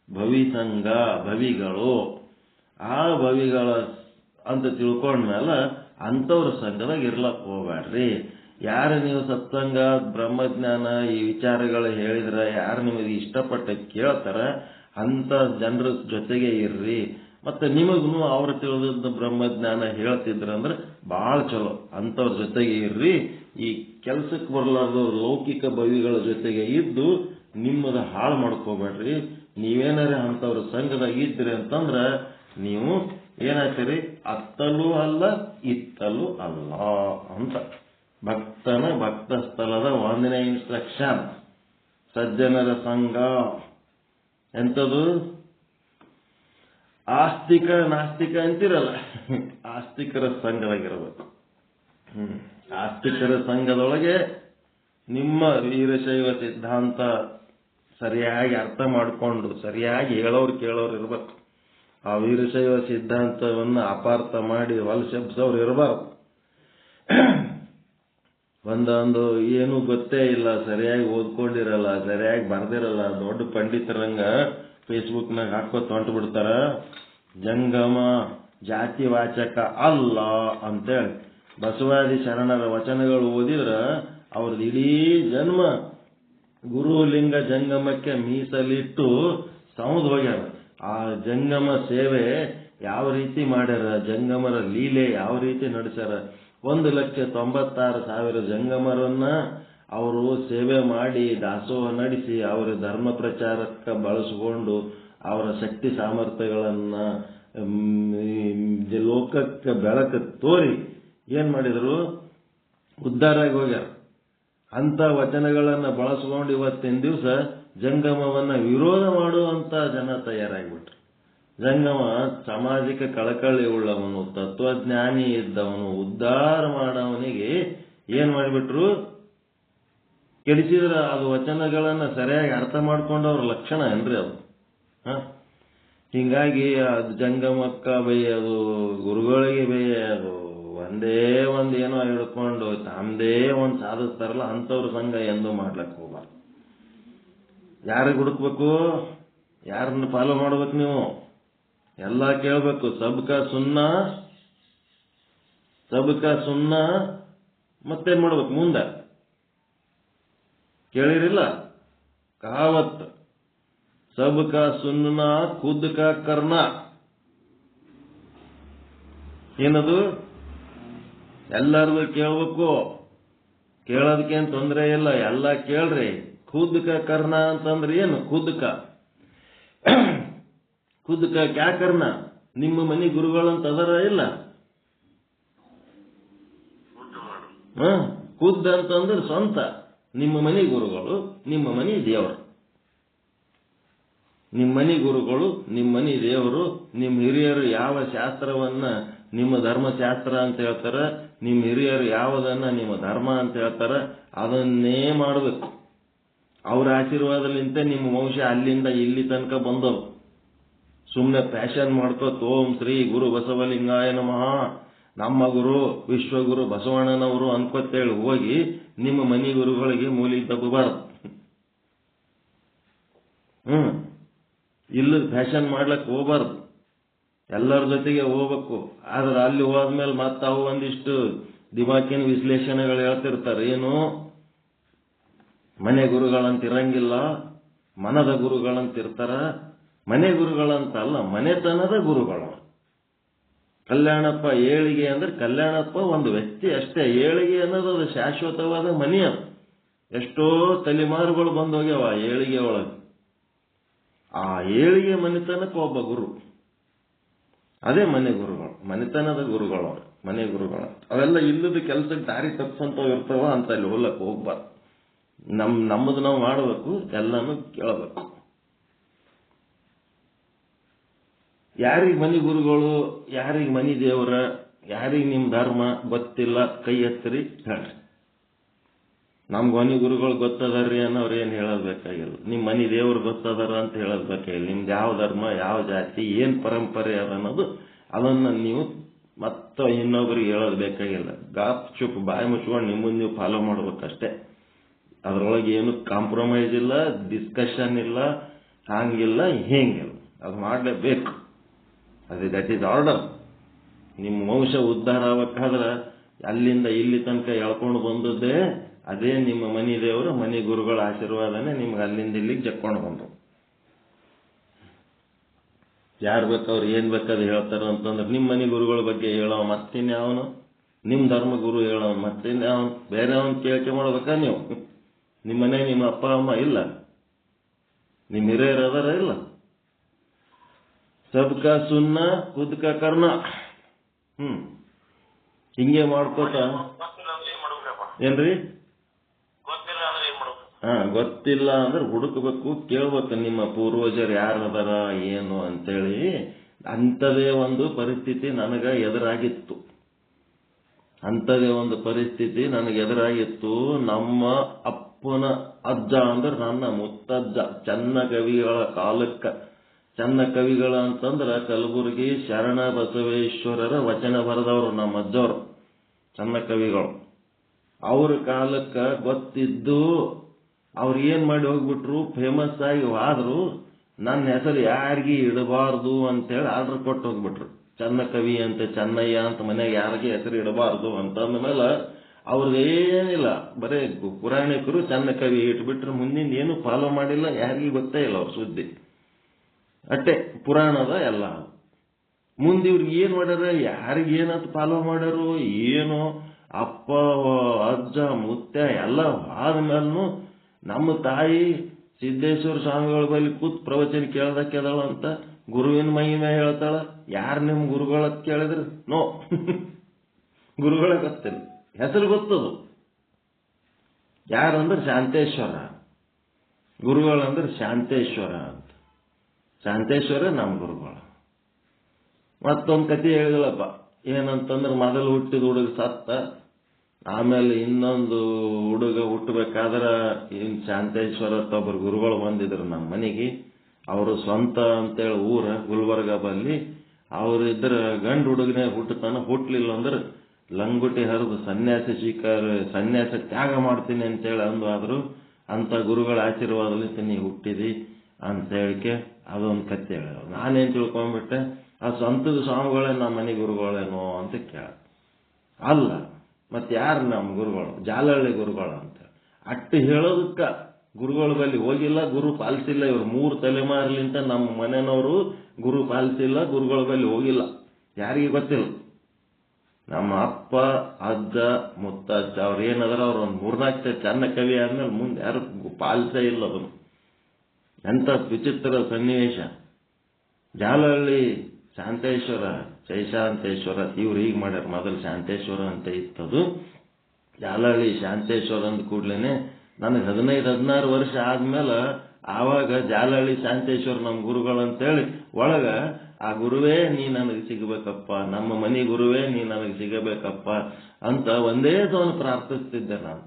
ಭವಿಸಂಘ, ಭವಿಗಳು. ಆ ಭವಿಗಳ ಅಂತ ತಿಳ್ಕೊಂಡ್ಮೇಲೆ ಅಂಥವ್ರ ಸಂಘದಾಗ ಇರ್ಲಕ್ ಹೋಗ್ಬೇಡ್ರಿ. ಯಾರು ನೀವು ಸತ್ಸಂಗ ಬ್ರಹ್ಮಜ್ಞಾನ ಈ ವಿಚಾರಗಳು ಹೇಳಿದ್ರೆ ಯಾರು ನಿಮಗೆ ಇಷ್ಟಪಟ್ಟ ಕೇಳ್ತಾರ ಅಂತ ಜನರ ಜೊತೆಗೆ ಇರ್ರಿ. ಮತ್ತೆ ನಿಮಗೂ ಅವ್ರ ತಿಳಿದ ಬ್ರಹ್ಮಜ್ಞಾನ ಹೇಳ್ತಿದ್ರಂದ್ರೆ ಬಹಳ ಚಲೋ, ಅಂಥವ್ರ ಜೊತೆಗೆ ಇರ್ರಿ. ಈ ಕೆಲ್ಸಕ್ಕೆ ಬರಲಾರ್ದ ಲೌಕಿಕ ಭವಿಗಳ ಜೊತೆಗೆ ಇದ್ದು ನಿಮ್ಮದ ಹಾಳು ಮಾಡ್ಕೋಬೇಡ್ರಿ. ನೀವೇನಾರ ಅಂಥವ್ರ ಸಂಘದಾಗ ಇದ್ರಿ ಅಂತಂದ್ರ ನೀವು ಏನಾಗ್ತೀರಿ? ಅತ್ತಲೂ ಅಲ್ಲ ಇತ್ತಲೂ ಅಲ್ಲ ಅಂತ. ಭಕ್ತನ ಭಕ್ತ ಸ್ಥಳದ 1ನೇ ಇನ್ಸ್ಟ್ರಕ್ಷನ್ ಸಜ್ಜನರ ಸಂಘ ಎಂಥದು? ಆಸ್ತಿಕ ನಾಸ್ತಿಕ ಅಂತಿರಲ್ಲ, ಆಸ್ತಿಕರ ಸಂಘದಾಗಿರ್ಬೇಕು. ಆಸ್ತಿಕರ ಸಂಘದೊಳಗೆ ನಿಮ್ಮ ವೀರಶೈವ ಸಿದ್ಧಾಂತ ಸರಿಯಾಗಿ ಅರ್ಥ ಮಾಡಿಕೊಂಡು ಸರಿಯಾಗಿ ಹೇಳೋರು ಕೇಳೋರು ಇರ್ಬೇಕು. ಆ ವೀರಶೈವ ಸಿದ್ಧಾಂತವನ್ನು ಅಪಾರ್ಥ ಮಾಡಿ ಹೊಲಸೆಬ್ಸೋರು ಇರಬಾರ್ದು. ಒಂದೊಂದು ಏನು ಗೊತ್ತೇ ಇಲ್ಲ, ಸರಿಯಾಗಿ ಓದ್ಕೊಂಡಿರಲ್ಲ, ಸರಿಯಾಗಿ ಬರ್ದಿರಲ್ಲ, ದೊಡ್ಡ ಪಂಡಿತರಂಗ ಫೇಸ್ಬುಕ್ನಾಗ ಹಾಕೋತ ಹೊಂಟು ಬಿಡ್ತಾರ. ಜಂಗಮ ಜಾತಿವಾಚಕ ಅಲ್ಲ ಅಂತೇಳಿ ಬಸವಾದಿ ಶರಣರ ವಚನಗಳು ಓದಿದ್ರ ಅವ್ರದ್ದು ಇಡೀ ಜನ್ಮ ಗುರುಲಿಂಗ ಜಂಗಮಕ್ಕೆ ಮೀಸಲಿಟ್ಟು ಸೌಂದ್ ಹೋಗ್ಯಾರ. ಆ ಜಂಗಮ ಸೇವೆ ಯಾವ ರೀತಿ ಮಾಡ್ಯಾರ, ಜಂಗಮರ ಲೀಲೆ ಯಾವ ರೀತಿ ನಡೆಸ್ಯಾರ. 1,96,000 ಜಂಗಮರನ್ನ ಅವರು ಸೇವೆ ಮಾಡಿ ದಾಸೋಹ ನಡೆಸಿ ಅವರ ಧರ್ಮ ಪ್ರಚಾರಕ್ಕೆ ಬಳಸಿಕೊಂಡು ಅವರ ಶಕ್ತಿ ಸಾಮರ್ಥ್ಯಗಳನ್ನ ಲೋಕಕ್ಕೆ ಬೆಳಕು ತೋರಿ ಏನ್ ಮಾಡಿದ್ರು? ಉದ್ಧಾರ ಆಗಿ ಹೋಗ್ಯಾರ. ಅಂತ ವಚನಗಳನ್ನ ಬಳಸ್ಕೊಂಡು ಇವತ್ತಿನ ದಿವಸ ಜಂಗಮವನ್ನ ವಿರೋಧ ಮಾಡುವಂತ ಜನ ತಯಾರಾಗ್ಬಿಟ್ರು. ಜಂಗಮ ಸಾಮಾಜಿಕ ಕಳಕಳಿ ಉಳ್ಳವನು, ತತ್ವಜ್ಞಾನಿ ಇದ್ದವನು, ಉದ್ಧಾರ ಮಾಡವನಿಗೆ ಏನ್ ಮಾಡಿಬಿಟ್ರು? ಕೆಡಿಸಿದ್ರ. ಅದು ವಚನಗಳನ್ನ ಸರಿಯಾಗಿ ಅರ್ಥ ಮಾಡ್ಕೊಂಡವ್ರ ಲಕ್ಷಣ ಏನ್ರಿ ಅದು? ಹಿಂಗಾಗಿ ಅದು ಜಂಗಮಕ್ಕ ಬೈಯೋದು, ಗುರುಗಳಿಗೆ ಬೈಯೋದು, ಒಂದೇ ಏನೋ ಹಿಡ್ಕೊಂಡು ತಮ್ಮದೇ ಒಂದು ಸಾಧಿಸ್ತಾರಲ್ಲ ಅಂಥವ್ರ ಸಂಘ ಎಂದು ಮಾಡ್ಲಕ್ಕೆ ಹೋಗ್ಬಾರ್ದು. ಯಾರಿಗೆ ಹುಡುಕ್ಬೇಕು? ಯಾರನ್ನ ಫಾಲೋ ಮಾಡ್ಬೇಕು? ನೀವು ಎಲ್ಲ ಕೇಳ್ಬೇಕು. ಸಬ್ಕಾ ಸುನ್ನ ಮತ್ತೇನ್ ಮಾಡ್ಬೇಕು? ಮುಂದೆ ಕೇಳಿರಿಲ್ಲ ಕಹಾವತ್, ಸಬ್ಕಾ ಸುನ್ನ ಖುದ್ ಕಾ ಕರ್ನ. ಏನದು? ಎಲ್ಲರದು ಕೇಳ್ಬೇಕು, ಕೇಳೋದಕ್ಕೇನು ತೊಂದರೆ ಇಲ್ಲ, ಎಲ್ಲ ಕೇಳ್ರಿ. ಖುದ್ ಕಾ ಕರ್ನ ಅಂತಂದ್ರೆ ಏನು? ಖುದ್ ಕಾ ಕ್ಯಾ ಕರ್ನ? ನಿಮ್ಮ ಮನಿ ಗುರುಗಳಂತ ಅದರ ಇಲ್ಲ? ಖುದ್ ಅಂತಂದ್ರೆ ಸ್ವಂತ, ನಿಮ್ಮ ಮನೆ ಗುರುಗಳು, ನಿಮ್ಮ ಮನೆ ದೇವರು. ನಿಮ್ಮ ಮನೆ ಗುರುಗಳು, ನಿಮ್ಮ ಮನೆ ದೇವರು. ನಿಮ್ಮ ಹಿರಿಯರು ಯಾವ ಶಾಸ್ತ್ರವನ್ನ ನಿಮ್ಮ ಧರ್ಮಶಾಸ್ತ್ರ ಅಂತ ಹೇಳ್ತಾರ, ನಿಮ್ಮ ಹಿರಿಯರು ಯಾವುದನ್ನ ನಿಮ್ಮ ಧರ್ಮ ಅಂತ ಹೇಳ್ತಾರ, ಅದನ್ನೇ ಮಾಡಬೇಕು. ಅವ್ರ ಆಶೀರ್ವಾದಲಿಂತ ನಿಮ್ಮ ವಂಶ ಅಲ್ಲಿಂದ ಇಲ್ಲಿ ತನಕ ಬಂದವು. ಸುಮ್ಮನೆ ಫ್ಯಾಷನ್ ಮಾಡ್ಕೋತ ಓಂ ಶ್ರೀ ಗುರು ಬಸವಲಿಂಗಾಯ ನಮಃ, ನಮ್ಮ ಗುರು ವಿಶ್ವಗುರು ಬಸವಣ್ಣನವರು ಅನ್ಕೋತೇಳಿ ಹೋಗಿ ನಿಮ್ಮ ಮನಿ ಗುರುಗಳಿಗೆ ಮೂಲಿ ತಗೋಬಾರದು. ಇಲ್ಲದ ಫ್ಯಾಷನ್ ಮಾಡ್ಲಕ್ಕೆ ಹೋಗ್ಬಾರ್ದು. ಎಲ್ಲರ ಜೊತೆಗೆ ಹೋಗ್ಬೇಕು. ಆದ್ರೆ ಅಲ್ಲಿ ಹೋದ್ಮೇಲೆ ಮತ್ತೆ ಅವು ಒಂದಿಷ್ಟು ದಿಮಾಕಿನ ವಿಶ್ಲೇಷಣೆಗಳು ಹೇಳ್ತಿರ್ತಾರೆ. ಏನು ಮನೆ ಗುರುಗಳಂತ ಇರಂಗಿಲ್ಲ, ಮನದ ಗುರುಗಳಂತ ಇರ್ತಾರ. ಮನೆ ಗುರುಗಳಂತ ಅಲ್ಲ, ಮನೆತನದ ಗುರುಗಳು. ಕಲ್ಯಾಣಪ್ಪ ಏಳಿಗೆ ಅಂದ್ರೆ ಕಲ್ಯಾಣಪ್ಪ ಒಂದು ವ್ಯಕ್ತಿ ಅಷ್ಟೇ. ಏಳಿಗೆ ಅನ್ನೋದು ಅದು ಶಾಶ್ವತವಾದ ಮನಿ. ಅದು ಎಷ್ಟೋ ತಲೆಮಾರುಗಳು ಬಂದು ಹೋಗ್ಯಾವ ಏಳಿಗೆ ಒಳಗೆ. ಆ ಏಳಿಗೆ ಮನೆತನಕ್ಕೆ ಒಬ್ಬ ಗುರು, ಅದೇ ಮನೆ ಗುರುಗಳು, ಮನೆತನದ ಗುರುಗಳು, ಮನೆ ಗುರುಗಳು. ಅವೆಲ್ಲ ಇಲ್ಲದ ಕೆಲಸಕ್ಕೆ ದಾರಿ ತಪ್ಪಿಸಂತವ್ ಇರ್ತಾವ, ಅಂತ ಅಲ್ಲಿ ಹೋಗ್ಲಕ್ಕೆ ಹೋಗ್ಬಾರ್ದು. ನಮ್ಮದು ನಾವು ಮಾಡಬೇಕು, ಎಲ್ಲಾನು ಕೇಳಬೇಕು. ಯಾರಿಗೆ ಮನಿ ಗುರುಗಳು, ಯಾರಿಗೆ ಮನಿ ದೇವರ, ಯಾರಿಗೆ ನಿಮ್ ಧರ್ಮ ಗೊತ್ತಿಲ್ಲ ಕೈ ಎತ್ತರಿ ಹೇಳ್ರಿ. ನಮ್ಗೆ ಮನಿ ಗುರುಗಳು ಗೊತ್ತದಾರ್ರಿ ಅನ್ನೋರು ಏನ್ ಹೇಳೋದ್ ಬೇಕಾಗಿಲ್ಲ. ನಿಮ್ ಮನಿ ದೇವ್ರು ಗೊತ್ತದಾರ ಅಂತ ಹೇಳೋದ್ ಬೇಕಾಗಿಲ್ಲ. ನಿಮ್ದು ಯಾವ ಧರ್ಮ, ಯಾವ ಜಾತಿ, ಏನ್ ಪರಂಪರೆ ಅದ ಅನ್ನೋದು ಅದನ್ನ ನೀವು ಮತ್ತೆ ಇನ್ನೊಬ್ರಿಗೆ ಹೇಳೋದ್ ಬೇಕಾಗಿಲ್ಲ. ಗಾಪ್ ಚುಪ್ ಬಾಯಿ ಮುಚ್ಕೊಂಡು ನಿಮ್ಮನ್ನ ನೀವು ಫಾಲೋ ಮಾಡ್ಬೇಕಷ್ಟೇ. ಅದ್ರೊಳಗೆ ಏನು ಕಾಂಪ್ರಮೈಸ್ ಇಲ್ಲ, ಡಿಸ್ಕಷನ್ ಇಲ್ಲ, ಹಾಂಗಿಲ್ಲ ಹೇಂಗಿಲ್ಲ. ಅದು ಮಾಡಲೇಬೇಕು. ಅದು ದಟ್ ಈಸ್ ಆರ್ಡರ್. ನಿಮ್ಮ ವಂಶ ಉದ್ಧಾರ ಆಗ್ಬೇಕಾದ್ರೆ ಅಲ್ಲಿಂದ ಇಲ್ಲಿ ತನಕ ಎಳ್ಕೊಂಡು ಬಂದದ್ದೇ ಅದೇ ನಿಮ್ಮ ಮನಿ ದೇವರು, ಮನಿ ಗುರುಗಳ ಆಶೀರ್ವಾದನೇ ನಿಮ್ಗೆ ಅಲ್ಲಿಂದ ಇಲ್ಲಿಗೆ ಜಕ್ಕೊಂಡು ಬಂದ್ರು. ಯಾರು ಬೇಕವ್ರು ಏನ್ ಬೇಕಾದ್ರೆ ಹೇಳ್ತಾರ ಅಂತಂದ್ರೆ ನಿಮ್ಮ ಮನಿ ಗುರುಗಳ ಬಗ್ಗೆ ಹೇಳೋ ಮತ್ತಿನ್ಯಾವನು, ನಿಮ್ ಧರ್ಮ ಗುರು ಹೇಳೋ ಮತ್ತಿನ್ಯಾವನು, ಬೇರೆ ಅವನ್ ಕೇಳಿಕೆ ಮಾಡ್ಬೇಕಾ ನೀವು? ನಿಮ್ಮ ಮನೆ ನಿಮ್ಮ ಅಪ್ಪ ಅಮ್ಮ ಇಲ್ಲ, ನಿಮ್ ಹಿರಿಯರು ಅದಾರ ಇಲ್ಲ? ಸಬ್ಕ ಸುನ್ನ ಖುದ್ಕ ಕರ್ನ. ಹಿಂಗೆ ಮಾಡ್ಕೋತ ಏನ್ರಿ? ಗೊತ್ತಿಲ್ಲ ಅಂದ್ರೆ ಹುಡುಕಬೇಕು, ಕೇಳ್ಬೇಕು ನಿಮ್ಮ ಪೂರ್ವಜರು ಯಾರದಾರ ಏನು ಅಂತೇಳಿ. ಅಂಥದೇ ಒಂದು ಪರಿಸ್ಥಿತಿ ನನಗ ಎದುರಾಗಿತ್ತು. ಅಂಥದೇ ಒಂದು ಪರಿಸ್ಥಿತಿ ನನಗೆ ಎದುರಾಗಿತ್ತು. ನಮ್ಮ ಅಪ್ಪನ ಅಜ್ಜ ಅಂದ್ರೆ ನನ್ನ ಮುತ್ತಜ್ಜ, ಚನ್ನ ಕವಿಗಳ ಕಾಲಕ್ಕ. ಚನ್ನ ಕವಿಗಳ ಅಂತಂದ್ರ ಕಲಬುರಗಿ ಶರಣ ಬಸವೇಶ್ವರರ ವಚನ ಬರೆದವರು ನಮ್ಮ ಅಜ್ಜವರು, ಚನ್ನ ಕವಿಗಳು. ಅವ್ರ ಕಾಲಕ್ಕ ಗೊತ್ತಿದ್ದು ಅವ್ರು ಏನ್ ಮಾಡಿ ಹೋಗ್ಬಿಟ್ರು, ಫೇಮಸ್ ಆಗಿ ಹೋದ್ರು. ನನ್ನ ಹೆಸರು ಯಾರಿಗಿ ಇಡಬಾರ್ದು ಅಂತೇಳಿ ಆರ್ಡರ್ ಕೊಟ್ಟು ಹೋಗ್ಬಿಟ್ರು. ಚನ್ನ ಕವಿ ಅಂತ, ಚೆನ್ನಯ್ಯ ಅಂತ ಮನೆಗೆ ಯಾರಿಗೆ ಹೆಸರು ಇಡಬಾರ್ದು ಅಂತಂದ ಮೇಲೆ ಅವ್ರದ್ದೇನಿಲ್ಲ, ಬರೇ ಪುರಾಣಿಕರು ಚನ್ನ ಕವಿ ಇಟ್ಬಿಟ್ರೆ ಮುಂದಿನ ಏನು ಫಾಲೋ ಮಾಡಿಲ್ಲ, ಯಾರಿಗೂ ಗೊತ್ತೇ ಇಲ್ಲ ಅವ್ರ ಸುದ್ದಿ. ಅಟ್ಟೆ ಪುರಾಣದ ಎಲ್ಲ. ಮುಂದೆ ಇವ್ರಿಗೆ ಏನ್ ಮಾಡ್ಯಾರ, ಯಾರಿಗೇನಂತ ಫಾಲೋ ಮಾಡ್ಯಾರು ಏನು, ಅಪ್ಪ ಅಜ್ಜ ಮುತ್ಯ ಎಲ್ಲ ಆದ್ಮೇಲೂ ನಮ್ಮ ತಾಯಿ ಸಿದ್ದೇಶ್ವರ ಸ್ವಾಮಿಗಳ ಬಳಿ ಕೂತ್ ಪ್ರವಚನ ಕೇಳ್ದಕ್ಕೆದಳ ಅಂತ ಗುರುವಿನ ಮಹಿಮೆ ಹೇಳ್ತಾಳ. ಯಾರು ನಿಮ್ ಗುರುಗಳ ಕೇಳಿದ್ರು ನೋ, ಗುರುಗಳ ಗೊತ್ತಿಲ್ಲ, ಹೆಸರು ಗೊತ್ತದು. ಯಾರಂದ್ರೆ ಶಾಂತೇಶ್ವರ, ಗುರುಗಳಂದ್ರೆ ಶಾಂತೇಶ್ವರ ಅಂತ. ಶಾಂತೇಶ್ವರ ನಮ್ಮ ಗುರುಗಳು. ಮತ್ತೊಂದು ಕತೆ ಹೇಳಿದಳಪ್ಪ, ಏನಂತಂದ್ರೆ ಮೊದಲು ಹುಟ್ಟಿದ ಹುಡುಗ ಸತ್ತ, ಆಮೇಲೆ ಇನ್ನೊಂದು ಹುಡುಗ ಹುಟ್ಟಬೇಕಾದ್ರೆ ಶಾಂತೇಶ್ವರ ಒಬ್ಬರು ಗುರುಗಳು ಬಂದಿದ್ರು ನಮ್ಮ ಮನೆಗೆ. ಅವರು ಸ್ವಂತ ಅಂತೇಳಿ ಊರ ಗುಲ್ಬರ್ಗ ಬಲ್ಲಿ. ಅವ್ರು ಇದ್ರ ಗಂಡು ಹುಡುಗನೇ ಹುಟ್ಟತಾನ, ಹುಟ್ಲಿಲ್ಲ ಅಂದ್ರೆ ಲಂಗುಟಿ ಹರಿದು ಸನ್ಯಾಸ ತ್ಯಾಗ ಮಾಡ್ತೀನಿ ಅಂತೇಳಿ ಅಂದ್ರು. ಅಂತ ಗುರುಗಳ ಆಶೀರ್ವಾದದಲ್ಲಿ ನೀ ಹುಟ್ಟಿದಿ ಅಂತ ಹೇಳಿಕೆ ಅದೊಂದು ಕತೆ ಹೇಳ. ನಾನೇನ್ ತಿಳ್ಕೊಂಡ್ಬಿಟ್ಟೆ, ಆ ಸ್ವಂತದ ಸ್ವಾಮಿಗಳೇ ನಮ್ಮ ಮನೆ ಗುರುಗಳೇನೋ ಅಂತ ಕೇಳ. ಅಲ್ಲ, ಮತ್ತೆ ಯಾರು ನಮ್ಮ ಗುರುಗಳು? ಜಾಲಹಳ್ಳಿ ಗುರುಗಳು ಅಂತ. ಅಟ್ಟು ಹೇಳೋದಕ್ಕ ಗುರುಗಳ ಬಳಿ ಹೋಗಿಲ್ಲ, ಗುರು ಪಾಲಿಸಿಲ್ಲ. ಇವ್ರು 3 ತಲೆಮಾರಿಲಿಂತ ನಮ್ಮ ಮನೆಯವರು ಗುರು ಪಾಲಿಸಿಲ್ಲ, ಗುರುಗಳ ಬಳಿ ಹೋಗಿಲ್ಲ. ಯಾರಿಗೆ ಗೊತ್ತಿಲ್ಲ. ನಮ್ಮ ಅಪ್ಪ ಅಜ್ಜ ಮುತ್ತಜ್ಜ ಅವ್ರು ಏನದಾರ ಅವ್ರು ಒಂದು 3-4 ಚನ್ನ ಕವಿ ಆದ್ಮೇಲೆ ಮುಂದೆ ಯಾರು ಪಾಲಿಸೇ ಇಲ್ಲ. ಅದನ್ನು ಎಂತ ವಿಚಿತ್ರ ಸನ್ನಿವೇಶ. ಜಾಲಹಳ್ಳಿ ಶಾಂತೇಶ್ವರ, ಜೈಶಾಂತೇಶ್ವರ, ಇವ್ರು ಹೀಗೆ ಮಾಡ್ಯಾರ. ಮೊದಲು ಶಾಂತೇಶ್ವರ ಅಂತ ಇತ್ತದು. ಜಾಲಹಳ್ಳಿ ಶಾಂತೇಶ್ವರ ಅಂದ ಕೂಡ್ಲೇನೆ ನನಗೆ 15-16 ವರ್ಷ ಆದ್ಮೇಲೆ ಆವಾಗ ಜಾಲಹಳ್ಳಿ ಶಾಂತೇಶ್ವರ ನಮ್ಮ ಗುರುಗಳು ಅಂತೇಳಿ ಒಳಗ ಆ ಗುರುವೇ ನೀ ನನಗೆ ಸಿಗಬೇಕಪ್ಪ, ನಮ್ಮ ಮನೆ ಗುರುವೇ ನೀ ನನಗೆ ಸಿಗಬೇಕಪ್ಪ ಅಂತ ಒಂದೇ ಸವನು ಪ್ರಾರ್ಥಿಸ್ತಿದ್ದೆ ನಾನು.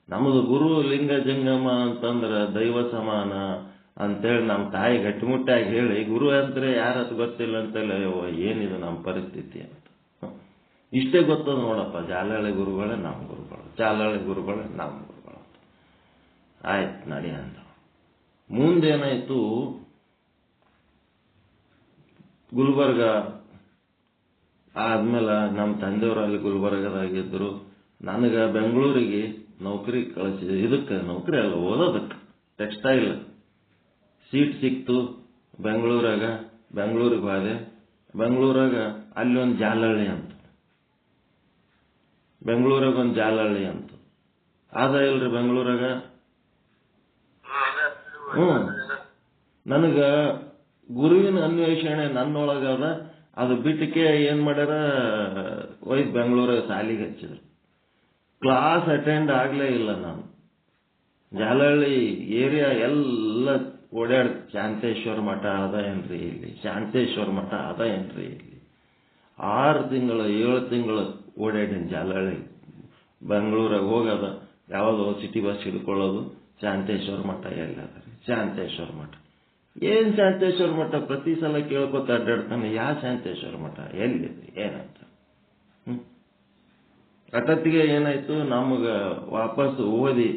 ನಮ್ಮದು ಗುರು ಲಿಂಗ ಜಂಗಮ ಅಂತಂದ್ರೆ ದೈವ ಸಮಾನ ಅಂತೇಳಿ ನಮ್ಮ ತಾಯಿ ಗಟ್ಟಿಮುಟ್ಟಾಗಿ ಹೇಳಿ, ಗುರು ಅಂದ್ರೆ ಯಾರತ್ತು ಗೊತ್ತಿಲ್ಲ ಅಂತೇಳಿ ಏನಿದು ನಮ್ಮ ಪರಿಸ್ಥಿತಿ ಅಂತ. ಇಷ್ಟೇ ಗೊತ್ತದ ನೋಡಪ್ಪ, ಜಾಲಹಳ್ಳಿ ಗುರುಗಳೇ ನಮ್ಮ ಗುರುಗಳು, ಜಾಲಹಳ್ಳಿ ಗುರುಗಳೇ ನಮ್ಮ ಗುರುಗಳು ಅಂತ. ಆಯ್ತು ನಡಿ ಅಂತ. ಮುಂದೇನಾಯ್ತು, ಗುಲ್ಬರ್ಗ ಆದ್ಮೇಲೆ ನಮ್ಮ ತಂದೆಯವರಲ್ಲಿ ಗುಲ್ಬರ್ಗದಾಗಿದ್ರು. ನನಗೆ ಬೆಂಗಳೂರಿಗೆ ನೌಕರಿ ಕಳಿಸಿದೆ. ಇದಕ್ಕೆ ನೌಕರಿ ಅಲ್ಲ, ಓದೋದಕ್ಕೆ. ಟೆಕ್ಸ್ಟೈಲ್ ಸೀಟ್ ಸಿಕ್ತು ಬೆಂಗಳೂರಾಗ. ಬೆಂಗಳೂರಿಗೆ ಹೋದೆ. ಬೆಂಗಳೂರಾಗ ಅಲ್ಲಿ ಒಂದು ಜಾಲಹಳ್ಳಿ ಅಂತ, ಬೆಂಗಳೂರಾಗ ಒಂದು ಜಾಲಹಳ್ಳಿ ಅಂತ ಆದ ಇಲ್ರಿ ಬೆಂಗಳೂರಾಗ. ನನಗ ಗುರುವಿನ ಅನ್ವೇಷಣೆ ನನ್ನೊಳಗದ. ಅದು ಬಿಟ್ಟಕ್ಕೆ ಏನ್ ಮಾಡ್ಯಾರ, ಒಯ್ದು ಬೆಂಗಳೂರಾಗ ಸಾಲಿಗೆ ಹಚ್ಚಿದ್ರು. ಕ್ಲಾಸ್ ಅಟೆಂಡ್ ಆಗ್ಲೇ ಇಲ್ಲ ನಾನು. ಜಾಲಹಳ್ಳಿ ಏರಿಯಾ ಎಲ್ಲ ಓಡಾಡ್, ಶಾಂತೇಶ್ವರ ಮಠ ಅದ ಏನ್ರಿ ಇಲ್ಲಿ, ಶಾಂತೇಶ್ವರ ಮಠ ಅದ ಏನ್ರಿ ಇಲ್ಲಿ. 6 ತಿಂಗಳು 7 ತಿಂಗಳು ಓಡಾಡಿನ ಜಾಲಹಳ್ಳಿ. ಬೆಂಗಳೂರಾಗ ಹೋಗೋದ, ಯಾವುದೋ ಸಿಟಿ ಬಸ್ ಹಿಡ್ಕೊಳ್ಳೋದು, ಶಾಂತೇಶ್ವರ ಮಠ ಎಲ್ಲದ ರೀ, ಶಾಂತೇಶ್ವರ ಮಠ. ಏನ್ ಶಾಂತೇಶ್ವರ ಮಠ? ಪ್ರತಿ ಸಲ ಕೇಳ್ಕೊತ ಅಡ್ಡಾಡ್ತಾನೆ, ಯಾವ ಶಾಂತೇಶ್ವರ ಮಠ ಎಲ್ಲಿದೆ ಏನಂತ. ಅಟತ್ತಿಗೆ ಏನಾಯ್ತು, ನಮಗ ವಾಪಸ್ ಓದಿ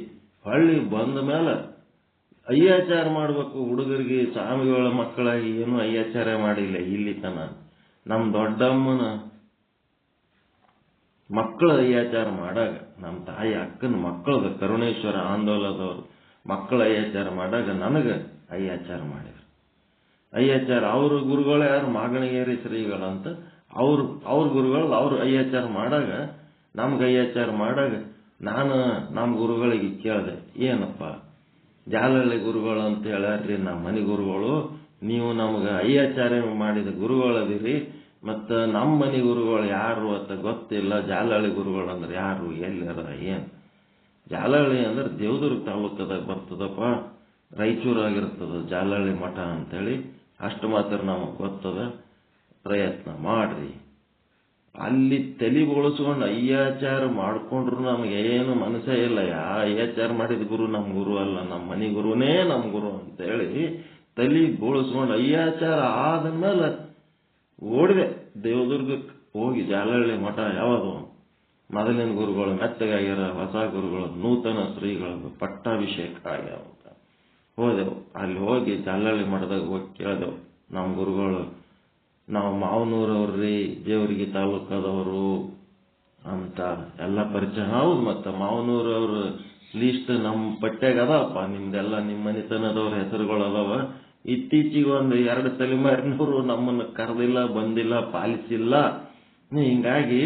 ಹಳ್ಳಿ ಬಂದ ಮೇಲೆ ಅಯ್ಯಾಚಾರ ಮಾಡ್ಬೇಕು ಹುಡುಗರಿಗೆ. ಸ್ವಾಮಿಗಳ ಮಕ್ಕಳಾಗಿ ಏನು ಅಯ್ಯಾಚಾರ ಮಾಡಿಲ್ಲ ಇಲ್ಲಿ ತನ. ನಮ್ಮ ದೊಡ್ಡಮ್ಮನ ಮಕ್ಕಳ ಅಯ್ಯಾಚಾರ ಮಾಡಾಗ, ನಮ್ಮ ತಾಯಿ ಅಕ್ಕನ ಮಕ್ಕಳದ ಕರುಣೇಶ್ವರ ಆಂದೋಲನದವರು ಮಕ್ಕಳ ಅಯ್ಯಾಚಾರ ಮಾಡಾಗ ನನಗೆ ಅಯ್ಯಾಚಾರ ಮಾಡಿದ್ರು. ಅಯ್ಯಾಚಾರ ಅವ್ರ ಗುರುಗಳು ಯಾರು, ಮಾಗಣಗೇರಿ ಶ್ರೀಗಳಂತ, ಅವ್ರ ಗುರುಗಳು ಅವ್ರ ಅಯ್ಯಾಚಾರ ಮಾಡಾಗ, ನಮ್ಗೆ ಅಯ್ಯಾಚಾರ ಮಾಡಾಗ ನಾನು ನಮ್ಮ ಗುರುಗಳಿಗೆ ಕೇಳಿದೆ, ಏನಪ್ಪ ಜಾಲಹಳ್ಳಿ ಗುರುಗಳು ಅಂತ ಹೇಳ್ಯಾರ್ರಿ ನಮ್ಮ ಮನೆ ಗುರುಗಳು, ನೀವು ನಮ್ಗೆ ಅಯ್ಯಾಚಾರ ಮಾಡಿದ ಗುರುಗಳದಿರಿ, ಮತ್ತು ನಮ್ಮ ಮನೆ ಗುರುಗಳು ಯಾರು ಅಂತ ಗೊತ್ತಿಲ್ಲ. ಜಾಲಹಳ್ಳಿ ಗುರುಗಳು ಅಂದ್ರೆ ಯಾರು, ಎಲ್ಲರ ಏನು? ಜಾಲಹಳ್ಳಿ ಅಂದ್ರೆ ದೇವದುರ್ಗ ತಾಲೂಕದಾಗ ಬರ್ತದಪ್ಪ, ರಾಯಚೂರಾಗಿರ್ತದ ಜಾಲಹಳ್ಳಿ ಮಠ ಅಂತೇಳಿ. ಅಷ್ಟು ಮಾತ್ರ ನಮಗೆ ಗೊತ್ತದ, ಪ್ರಯತ್ನ ಮಾಡ್ರಿ. ಅಲ್ಲಿ ತಲೆ ಬೋಳಿಸ್ಕೊಂಡು ಅಯ್ಯಾಚಾರ ಮಾಡ್ಕೊಂಡ್ರು ನಮ್ಗೆ ಏನು ಮನಸ್ಸೇ ಇಲ್ಲ. ಅಯ್ಯಾಚಾರ ಮಾಡಿದ ಗುರು ನಮ್ಮ ಗುರು ಅಲ್ಲ, ನಮ್ಮ ಮನೆ ಗುರುನೇ ನಮ್ಮ ಗುರು ಅಂತೇಳಿ ತಲೆ ಬೋಳಿಸ್ಕೊಂಡು ಅಯ್ಯಾಚಾರ ಆದ್ಮೇಲೆ ಓಡಿದೆ ದೇವದುರ್ಗಕ್ಕೆ ಹೋಗಿ. ಜಾಲಹಳ್ಳಿ ಮಠ ಯಾವುದು, ಮೊದಲಿನ ಗುರುಗಳು ಮೆತ್ತಗಾಗ್ಯಾರ, ಹೊಸ ಗುರುಗಳು ನೂತನ ಶ್ರೀಗಳು ಪಟ್ಟಾಭಿಷೇಕ ಆಗ್ಯಾವ. ಹೋದೆವು. ಅಲ್ಲಿ ಹೋಗಿ ಜಾಲಹಳ್ಳಿ ಮಠದಾಗ ಹೋಗಿ ಕೇಳಿದೆವು, ನಮ್ಮ ಗುರುಗಳು ನಾವು ಮಾವನೂರವ್ರಿ, ಜೇವರ್ಗಿ ತಾಲೂಕದವರು ಅಂತ ಎಲ್ಲ ಪರಿಚಯ. ಹೌದು, ಮತ್ತೆ ಮಾವನೂರವ್ರ ಲೀಸ್ಟ್ ನಮ್ಮ ಪಟ್ಟ್ಯಾಗ ಅದಪ್ಪ, ನಿಮ್ದೆಲ್ಲ ನಿಮ್ಮ ಮನೆತನದವ್ರ ಹೆಸರುಗಳು ಅದಾವ. ಇತ್ತೀಚೆಗೆ ಒಂದು 2 ತಲೆಮಾರಿನವರು ನಮ್ಮನ್ನು ಕರೆದಿಲ್ಲ, ಬಂದಿಲ್ಲ, ಪಾಲಿಸಿಲ್ಲ. ಹಿಂಗಾಗಿ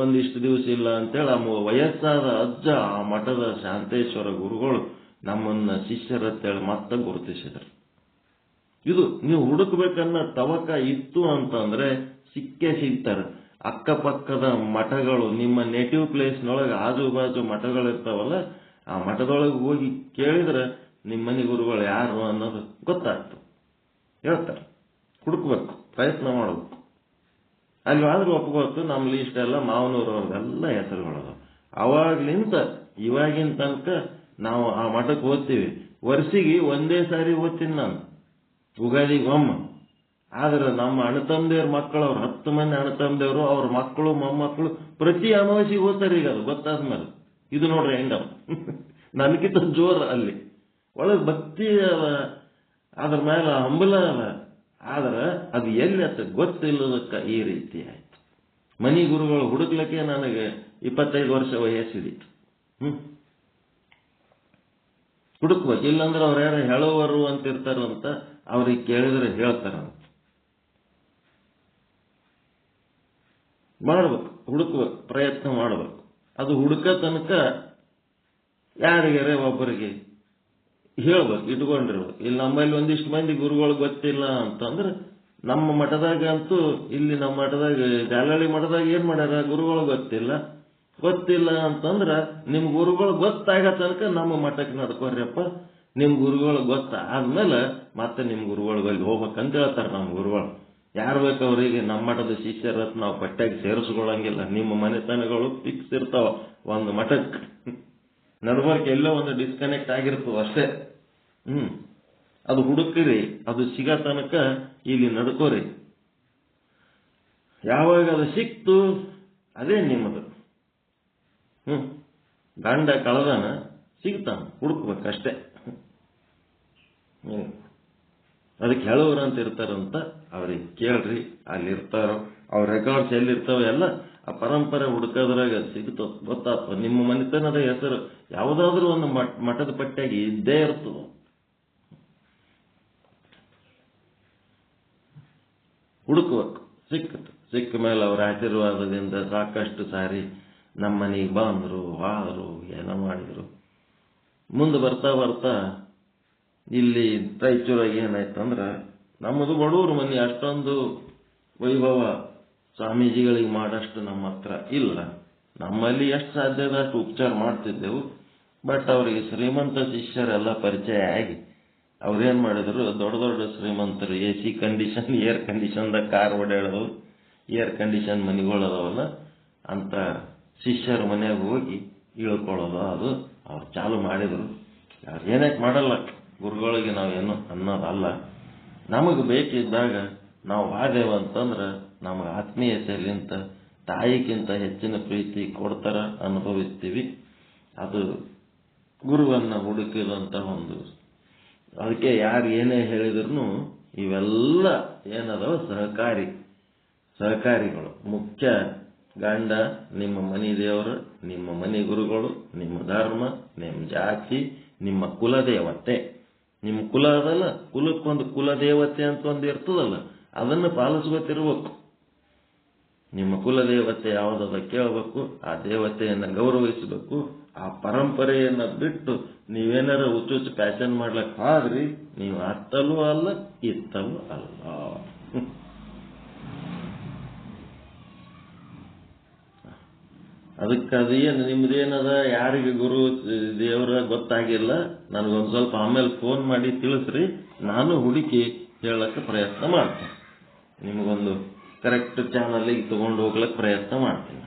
ಒಂದಿಷ್ಟು ದಿವಸ ಇಲ್ಲ ಅಂತೇಳಿ ಆ ವಯಸ್ಸಾದ ಅಜ್ಜ, ಆ ಮಠದ ಶಾಂತೇಶ್ವರ ಗುರುಗಳು ನಮ್ಮನ್ನ ಶಿಷ್ಯರತ್ತೇಳಿ ಮತ್ತೆ ಗುರುತಿಸಿದ್ರು. ಇದು ನೀವು ಹುಡುಕ್ಬೇಕನ್ನ ತವಕ ಇತ್ತು ಅಂತಂದ್ರೆ ಸಿಕ್ಕೇ ಸಿಗ್ತಾರೆ. ಅಕ್ಕಪಕ್ಕದ ಮಠಗಳು, ನಿಮ್ಮ ನೇಟಿವ್ ಪ್ಲೇಸ್ನೊಳಗೆ ಆಜು ಬಾಜು ಮಠಗಳಿರ್ತಾವಲ್ಲ, ಆ ಮಠದೊಳಗೆ ಹೋಗಿ ಕೇಳಿದ್ರೆ ನಿಮ್ಮ ಮನೆ ಗುರುಗಳು ಯಾರು ಅನ್ನೋದು ಗೊತ್ತಾಗ್ತದೆ, ಹೇಳ್ತಾರೆ. ಹುಡುಕ್ಬೇಕು, ಪ್ರಯತ್ನ ಮಾಡಬೇಕು. ಅಲ್ಲಿ ಆದ್ರೂ ಒಪ್ಕೋತು. ನಮ್ಮ ಲೀಸ್ಟ್ ಎಲ್ಲ ಮಾವನೂರವ್ರದೆಲ್ಲ ಹೆಸರುಗಳದ. ಅವಾಗ್ಲಿಂತ ಇವಾಗಿನ ತನಕ ನಾವು ಆ ಮಠಕ್ಕೆ ಓದ್ತೀವಿ. ವರ್ಷಿಗೆ ಒಂದೇ ಸಾರಿ ಓದ್ತೀನಿ ನಾನು, ಉಗಾದಿಗೆ ಒಮ್ಮ. ಆದ್ರೆ ನಮ್ಮ ಅಣ್ಣತಮ್ಮದೇವ್ರ ಮಕ್ಕಳು, ಅವ್ರ 10 ಮಂದಿ ಅಣ್ಣತಮ್ಮದೇವ್ರು, ಅವ್ರ ಮಕ್ಕಳು ಮೊಮ್ಮಕ್ಕಳು ಪ್ರತಿ ಅಮಾವಾಸ್ಯೆಗೆ ಓದ್ತಾರೆ. ಈಗ ಅದು ಗೊತ್ತಾದ್ಮೇಲೆ ಇದು ನೋಡ್ರಿ ಹೆಂಗ ನನಗಿಂತ ಜೋರ. ಅಲ್ಲಿ ಒಳಗೆ ಭಕ್ತಿ ಅದ, ಅದ್ರ ಮೇಲೆ ಹಂಬಲ ಅದ. ಆದ್ರೆ ಅದು ಎಲ್ಲಿ ಅಂತ ಗೊತ್ತಿಲ್ಲದಕ್ಕೆ ಈ ರೀತಿ ಆಯ್ತು. ಮನಿ ಗುರುಗಳು ಹುಡುಕ್ಲಿಕ್ಕೆ ನನಗೆ 25 ವರ್ಷ ವಯಸ್ಸಿದಿತ್ತು. ಹುಡುಕ್ಬೇಕು. ಇಲ್ಲಾಂದ್ರೆ ಅವ್ರು ಯಾರು ಹೇಳೋವರು ಅಂತಿರ್ತಾರಂತ, ಅವ್ರಿಗೆ ಕೇಳಿದ್ರೆ ಹೇಳ್ತಾರಂತ. ಮಾಡ್ಬೇಕು, ಹುಡುಕ್ಬೇಕು, ಪ್ರಯತ್ನ ಮಾಡ್ಬೇಕು. ಅದು ಹುಡುಕ ತನಕ ಯಾರಿಗಾರೆ ಒಬ್ಬರಿಗೆ ಹೇಳ್ಬೇಕು, ಇಟ್ಕೊಂಡಿರ್ಬೇಕು. ಇಲ್ಲಿ ನಮ್ಮಲ್ಲಿ ಒಂದಿಷ್ಟು ಮಂದಿ ಗುರುಗಳು ಗೊತ್ತಿಲ್ಲ ಅಂತಂದ್ರೆ, ನಮ್ಮ ಮಠದಾಗ ಅಂತೂ, ಇಲ್ಲಿ ನಮ್ಮ ಮಠದಾಗ ಜಾಲಹಳ್ಳಿ ಮಠದಾಗ ಏನ್ ಮಾಡ್ಯಾರ, ಗುರುಗಳು ಗೊತ್ತಿಲ್ಲ. ಗೊತ್ತಿಲ್ಲ ಅಂತಂದ್ರ ನಿಮ್ ಗುರುಗಳು ಗೊತ್ತಾಗ ತನಕ ನಮ್ಮ ಮಠಕ್ಕೆ ನಡ್ಕೋರಿಯಪ್ಪ. ನಿಮ್ ಗುರುಗಳು ಗೊತ್ತಾದ್ಮೇಲೆ ಮತ್ತೆ ನಿಮ್ ಗುರುಗಳಿಗೆ ಹೋಗ್ಬೇಕಂತ ಹೇಳ್ತಾರೆ ನಮ್ಮ ಗುರುಗಳು. ಯಾರು ಬೇಕು ಅವರಿಗೆ ನಮ್ಮ ಮಠದ ಶಿಷ್ಯರತ್ ನಾವು ಪಟ್ಟಾಗಿ ಸೇರಿಸ್ಕೊಳ್ಳಂಗಿಲ್ಲ. ನಿಮ್ಮ ಮನೆತನಗಳು ಫಿಕ್ಸ್ ಇರ್ತಾವ ಒಂದು ಮಠಕ್ಕೆ. ನಡ್ಬರ್ಕ್ ಎಲ್ಲೋ ಒಂದು ಡಿಸ್ಕನೆಕ್ಟ್ ಆಗಿರ್ತವ ಅಷ್ಟೇ. ಅದು ಹುಡುಕಿರಿ, ಅದು ಸಿಗ ತನಕ ಇಲ್ಲಿ ನಡ್ಕೋರಿ. ಯಾವಾಗ ಅದು ಸಿಕ್ತು ಅದೇ ನಿಮ್ಮದು. ಗಂಡ ಕಳೆದನ ಸಿಗ್ತಾನ, ಹುಡುಕ್ಬೇಕಷ್ಟೇ. ಅದಕ್ಕೆ ಹೇಳೋರು ಅಂತ ಇರ್ತಾರಂತ, ಅವ್ರಿಗೆ ಕೇಳ್ರಿ, ಅಲ್ಲಿ ಇರ್ತಾರೋ ಅವ್ರ ರೆಕಾರ್ಡ್ಸ್ ಎಲ್ಲಿರ್ತಾವ ಎಲ್ಲ ಆ ಪರಂಪರೆ ಹುಡುಕೋದ್ರಾಗ ಸಿಗ್ತಾವ, ಗೊತ್ತಾಗ್ತವ. ನಿಮ್ಮ ಮನೆತನದ ಹೆಸರು ಯಾವುದಾದ್ರೂ ಒಂದು ಮಠದ ಪಟ್ಟಾಗಿ ಇದ್ದೇ ಇರ್ತದ. ಹುಡುಕ್ಬೇಕು, ಸಿಕ್ಕ ಮೇಲೆ ಅವ್ರ ಆಶೀರ್ವಾದದಿಂದ ಸಾಕಷ್ಟು ಸಾರಿ ನಮ್ಮ ಮನೆಗೆ ಬಂದ್ರು, ಆದ್ರು, ಏನೋ ಮಾಡಿದ್ರು. ಮುಂದೆ ಬರ್ತಾ ಬರ್ತಾ ಇಲ್ಲಿ ರಾಯಚೂರಾಗ ಏನಾಯ್ತಂದ್ರ, ನಮ್ಮದು ಬಡವ್ರ ಮನೆ, ಅಷ್ಟೊಂದು ವೈಭವ ಸ್ವಾಮೀಜಿಗಳಿಗೆ ಮಾಡಷ್ಟು ನಮ್ಮ ಹತ್ರ ಇಲ್ಲ. ನಮ್ಮಲ್ಲಿ ಎಷ್ಟು ಸಾಧ್ಯದ ಅಷ್ಟು ಉಪಚಾರ ಮಾಡ್ತಿದ್ದೆವು. ಬಟ್ ಅವರಿಗೆ ಶ್ರೀಮಂತ ಶಿಷ್ಯರೆಲ್ಲ ಪರಿಚಯ ಆಗಿ ಅವ್ರೇನ್ ಮಾಡಿದ್ರು, ದೊಡ್ಡ ದೊಡ್ಡ ಶ್ರೀಮಂತರು AC ಕಂಡೀಷನ್, ಏರ್ ಕಂಡೀಷನ್ದಾಗ ಕಾರ್ ಓಡಾಡೋದು, ಏರ್ ಕಂಡೀಷನ್ ಮನೆಗಳದವಲ್ಲ ಅಂತ ಶಿಷ್ಯರ ಮನೆಯಾಗ ಹೋಗಿ ಇಳ್ಕೊಳ್ಳೋದು ಅದು ಅವ್ರು ಚಾಲು ಮಾಡಿದ್ರು. ಯಾರು ಏನಕ್ಕೆ ಮಾಡಲ್ಲ, ಗುರುಗಳಿಗೆ ನಾವೇನು ಅನ್ನೋದಲ್ಲ. ನಮಗೆ ಬೇಕಿದ್ದಾಗ ನಾವು ಹಾದೇವ ಅಂತಂದ್ರೆ ನಮಗೆ ಆತ್ಮೀಯತೆಯಲ್ಲಿಂತ ತಾಯಿಗಿಂತ ಹೆಚ್ಚಿನ ಪ್ರೀತಿ ಕೊಡ್ತಾರ, ಅನುಭವಿಸ್ತೀವಿ. ಅದು ಗುರುವನ್ನ ಹುಡುಕಿದಂತ ಒಂದು. ಅದಕ್ಕೆ ಯಾರು ಏನೇ ಹೇಳಿದ್ರು ಇವೆಲ್ಲ ಏನದವ ಸಹಕಾರಿಗಳು. ಮುಖ್ಯ ಗಂಡ, ನಿಮ್ಮ ಮನೆ ದೇವರು, ನಿಮ್ಮ ಮನೆ ಗುರುಗಳು, ನಿಮ್ಮ ಧರ್ಮ, ನಿಮ್ಮ ಜಾತಿ, ನಿಮ್ಮ ಕುಲದೇವತೆ. ನಿಮ್ಮ ಕುಲ ಅದಲ್ಲ, ಕುಲಕ್ಕೊಂದು ಕುಲದೇವತೆ ಅಂತ ಒಂದು ಇರ್ತದಲ್ಲ, ಅದನ್ನು ಪಾಲಿಸ್ಕೊತಿರ್ಬೇಕು. ನಿಮ್ಮ ಕುಲದೇವತೆ ಯಾವುದದ ಕೇಳಬೇಕು, ಆ ದೇವತೆಯನ್ನ ಗೌರವಿಸಬೇಕು. ಆ ಪರಂಪರೆಯನ್ನ ಬಿಟ್ಟು ನೀವೇನಾರ ಹುಚ್ಚುಚ್ಚು ಪ್ಯಾಷನ್ ಮಾಡ್ಲಕ್ ಆದ್ರಿ, ನೀವು ಅತ್ತಲೂ ಅಲ್ಲ ಇತ್ತಲೂ ಅಲ್ಲ. ಅದಕ್ಕೆ ಅದೇನು ನಿಮ್ದೇನದ, ಯಾರಿಗೆ ಗುರು ದೇವರ ಗೊತ್ತಾಗಿಲ್ಲ, ನನಗೊಂದು ಸ್ವಲ್ಪ ಆಮೇಲೆ ಫೋನ್ ಮಾಡಿ ತಿಳಿಸ್ರಿ, ನಾನು ಹುಡುಕಿ ಹೇಳಕ್ಕೆ ಪ್ರಯತ್ನ ಮಾಡ್ತೀನಿ. ನಿಮಗೊಂದು ಕರೆಕ್ಟ್ ಚಾನಲ್ಗೆ ತಗೊಂಡು ಹೋಗ್ಲಕ್ಕೆ ಪ್ರಯತ್ನ ಮಾಡ್ತೀನಿ.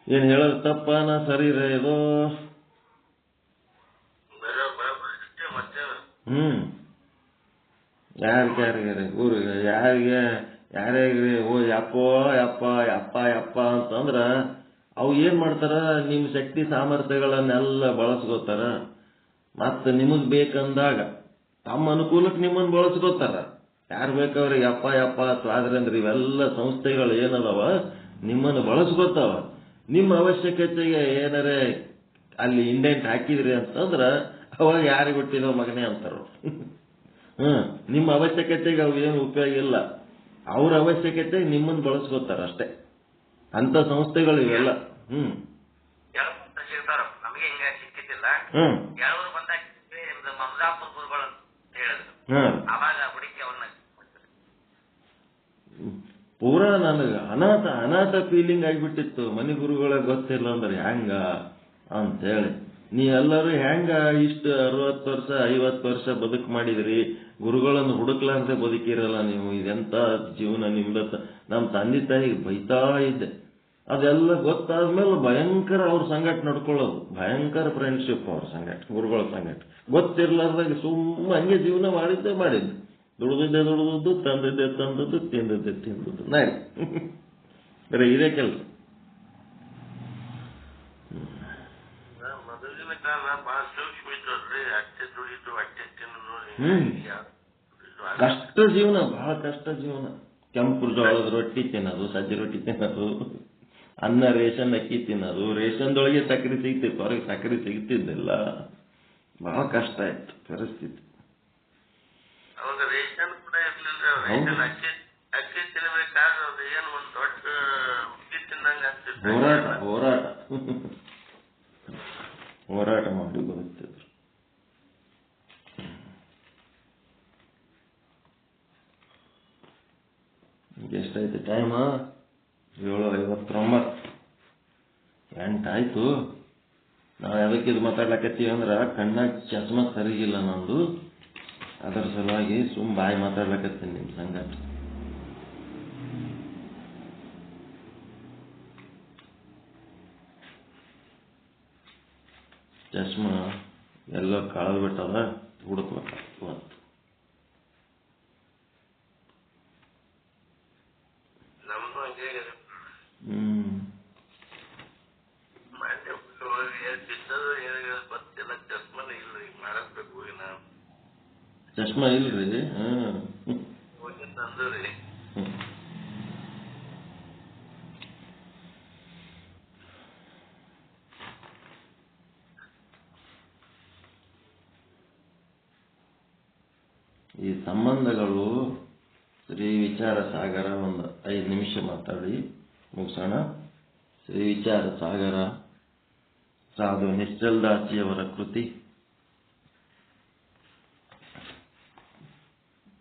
ಏನ್ ಹೇಳೋದು ತಪ್ಪನ ಸರಿ ರೇ ಇದು? ಯಾರಿಗೆ ಗುರು ಯಾರ್ಯಾಗ್ರಿ ಯಪ್ಪೋ ಯಪ್ಪ ಯಪ್ಪ ಯಪ್ಪ ಅಂತಂದ್ರ ಅವು ಏನ್ ಮಾಡ್ತಾರ, ನಿಮ್ ಶಕ್ತಿ ಸಾಮರ್ಥ್ಯಗಳನ್ನೆಲ್ಲ ಬಳಸ್ಕೋತಾರ. ಮತ್ತ ನಿಮಗ್ ಬೇಕಂದಾಗ ತಮ್ಮ ಅನುಕೂಲಕ್ಕೆ ನಿಮ್ಮನ್ನು ಬಳಸ್ಕೋತಾರ. ಯಾರು ಬೇಕವ್ರಿಗೆ ಯಪ್ಪ ಯಪ್ಪ ಸ್ವಾದ್ರೆ ಅಂದ್ರೆ ಇವೆಲ್ಲ ಸಂಸ್ಥೆಗಳು ಏನದವ ನಿಮ್ಮನ್ನು ಬಳಸ್ಕೋತಾವ. ನಿಮ್ಮ ಅವಶ್ಯಕತೆಗೆ ಏನಾರೇ ಅಲ್ಲಿ ಇಂಡೆಂಟ್ ಹಾಕಿದ್ರಿ ಅಂತಂದ್ರ ಅವಾಗ ಯಾರಿಗೆ ಹುಟ್ಟಿದವ ಮಗನೇ ಅಂತಾರ. ನಿಮ್ಮ ಅವಶ್ಯಕತೆಗೆ ಅವು ಏನು ಉಪಯೋಗ ಇಲ್ಲ, ಅವ್ರ ಅವಶ್ಯಕತೆ ನಿಮ್ಮನ್ನು ಬಳಸ್ಕೋತಾರ ಅಷ್ಟೇ. ಅಂತ ಸಂಸ್ಥೆಗಳು ಇವೆಲ್ಲ. ಪೂರಾ ನನಗೆ ಅನಾಥ ಫೀಲಿಂಗ್ ಆಗಿಬಿಟ್ಟಿತ್ತು. ಮನೆ ಗುರುಗಳ ಗೊತ್ತಿಲ್ಲ ಅಂದ್ರೆ ಹೆಂಗ ಅಂತೇಳಿ. ನೀ ಎಲ್ಲರೂ ಹೆಂಗ ಇಷ್ಟು 60 ವರ್ಷ 50 ವರ್ಷ ಬದುಕು ಮಾಡಿದ್ರಿ, ಗುರುಗಳನ್ನು ಹುಡುಕ್ಲಾರ್ದೆ ಬದುಕಿರಲ್ಲ ನೀವು, ಇದೆಂತ ಜೀವನ ನಿಮ್ದ. ನಮ್ಮ ತಂದೆ ತಾಯಿಗೆ ಬೈತಾ ಇದ್ದೆ. ಅದೆಲ್ಲ ಗೊತ್ತಾದ್ಮೇಲೆ ಭಯಂಕರ ಅವ್ರ ಸಂಗಟ ನಡ್ಕೊಳ್ಳೋದು, ಭಯಂಕರ ಫ್ರೆಂಡ್ಶಿಪ್ ಅವ್ರ ಸಂಗಟ, ಗುರುಗಳ ಸಂಗಟ. ಗೊತ್ತಿರ್ಲಾರ್ದಾಗ ಸುಮ್ಮ ಹಂಗೆ ಜೀವನ ಮಾಡಿದ್ದೆ, ದುಡಿದದ್ದು ತಂದದ್ದು ತಿಂದದ್ದು ನಾಯಿ ಬರೀ ಇದೇ ಕೆಲಸ. ಕಷ್ಟ ಜೀವನ, ಬಹಳ ಕಷ್ಟ ಜೀವನ. ಕೆಂಪು ಜೋಳದ ರೊಟ್ಟಿ ತಿನ್ನೋದು, ಸಜ್ಜೆ ರೊಟ್ಟಿ ತಿನ್ನೋದು, ಅನ್ನ ರೇಷನ್ ಅಕ್ಕಿ ತಿನ್ನೋದು. ರೇಷನ್ದೊಳಗೆ ಸಕ್ಕರೆ ಸಿಗ್ತಿತ್ತು, ಹೊರಗೆ ಸಕ್ಕರೆ ಸಿಗ್ತಿದ್ದಿಲ್ಲ. ಬಹಳ ಕಷ್ಟ ಆಯ್ತು ಪರಿಸ್ಥಿತಿ. ಹೋರಾಟ ಮಾಡಿ ಬದುಕ್ತಿದ್ರು. ಎಷ್ಟೈತೆ ಟೈಮ್? 7:59 8 ನಾವು ಅದಕ್ಕೆ ಇದು ಮಾತಾಡ್ಲಕತ್ತೀವಿ ಅಂದ್ರೆ ಕಣ್ಣಾಗ ಚಸ್ಮಾ ಸರಿಗಿಲ್ಲ ನಂದು, ಅದರ ಸಲುವಾಗಿ ಬಾಯಿ ಮಾತಾಡ್ಲಕತ್ತೀನಿ ನಿಮ್ಮ ಸಂಗಟ. ಚಸ್ಮಾ ಎಲ್ಲ ಕಳೆದು ಬಿಟ್ಟದ, ಹುಡುಕ್ಬೇಕು. ಚಸ್ಮಾ ಇಲ್ರಿ. ಈ ಸಂಬಂಧಗಳು ಶ್ರೀ ವಿಚಾರ ಸಾಗರ ಒಂದು 5 ನಿಮಿಷ ಮಾತಾಡಿ ಮುಗಿಸೋಣ. ಶ್ರೀ ವಿಚಾರ ಸಾಗರ ಸಾಧು ನಿಶ್ಚಲ್ ದಾಸಿಯವರ ಕೃತಿ.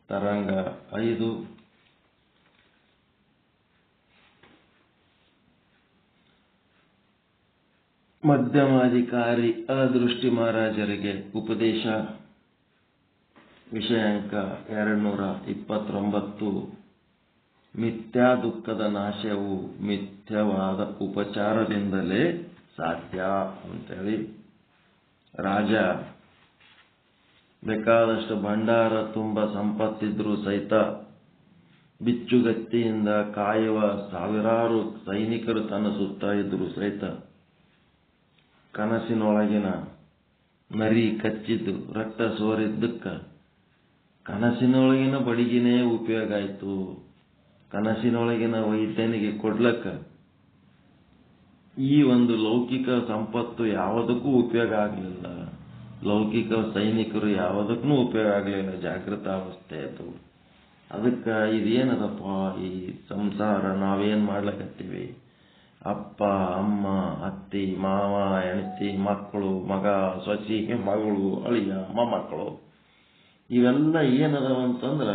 ತರಂಗ 5. ಮಧ್ಯಮಾಧಿಕಾರಿ ಅದೃಷ್ಟಿ ಮಹಾರಾಜರಿಗೆ ಉಪದೇಶ. ವಿಷಯಾಂಕ 229. ಮಿಥ್ಯಾ ದುಃಖದ ನಾಶವು ಮಿಥ್ಯವಾದ ಉಪಚಾರದಿಂದಲೇ ಸಾಧ್ಯ ಅಂತೇಳಿ. ರಾಜ ಬೇಕಾದಷ್ಟು ಭಂಡಾರ ತುಂಬ ಸಂಪತ್ತಿದ್ರೂ ಸಹಿತ ಬಿಚ್ಚುಗತ್ತಿಯಿಂದ ಕಾಯುವ ಸಾವಿರಾರು ಸೈನಿಕರು ತನ್ನ ಸುತ್ತ ಇದ್ರೂ ಸಹಿತ ಕನಸಿನೊಳಗಿನ ನರಿ ಕಚ್ಚಿದ್ದು ರಕ್ತ ಸೋರಿದ್ದಕ್ಕ ಕನಸಿನೊಳಗಿನ ಬಡಿಗಿನೇ ಉಪಯೋಗ ಆಯಿತು. ಕನಸಿನೊಳಗಿನ ವೈದ್ಯನಿಗೆ ಕೊಡ್ಲಕ್ಕ ಈ ಒಂದು ಲೌಕಿಕ ಸಂಪತ್ತು ಯಾವುದಕ್ಕೂ ಉಪಯೋಗ ಆಗಲಿಲ್ಲ. ಲೌಕಿಕ ಸೈನಿಕರು ಯಾವುದಕ್ಕೂ ಉಪಯೋಗ ಆಗಲಿಲ್ಲ. ಜಾಗೃತಾವಸ್ಥೆ ಅದು. ಅದಕ್ಕೆ ಇದೇನದಪ್ಪ ಈ ಸಂಸಾರ, ನಾವೇನು ಮಾಡ್ಲಕತ್ತೀವಿ? ಅಪ್ಪ ಅಮ್ಮ ಅತ್ತಿ ಮಾವ ಹೆಂಡತಿ ಮಕ್ಕಳು ಮಗ ಸೊಸಿ ಮಗಳು ಅಳಿಯ ಮೊಮ್ಮಕ್ಕಳು ಇವೆಲ್ಲ ಏನದವಂತಂದ್ರ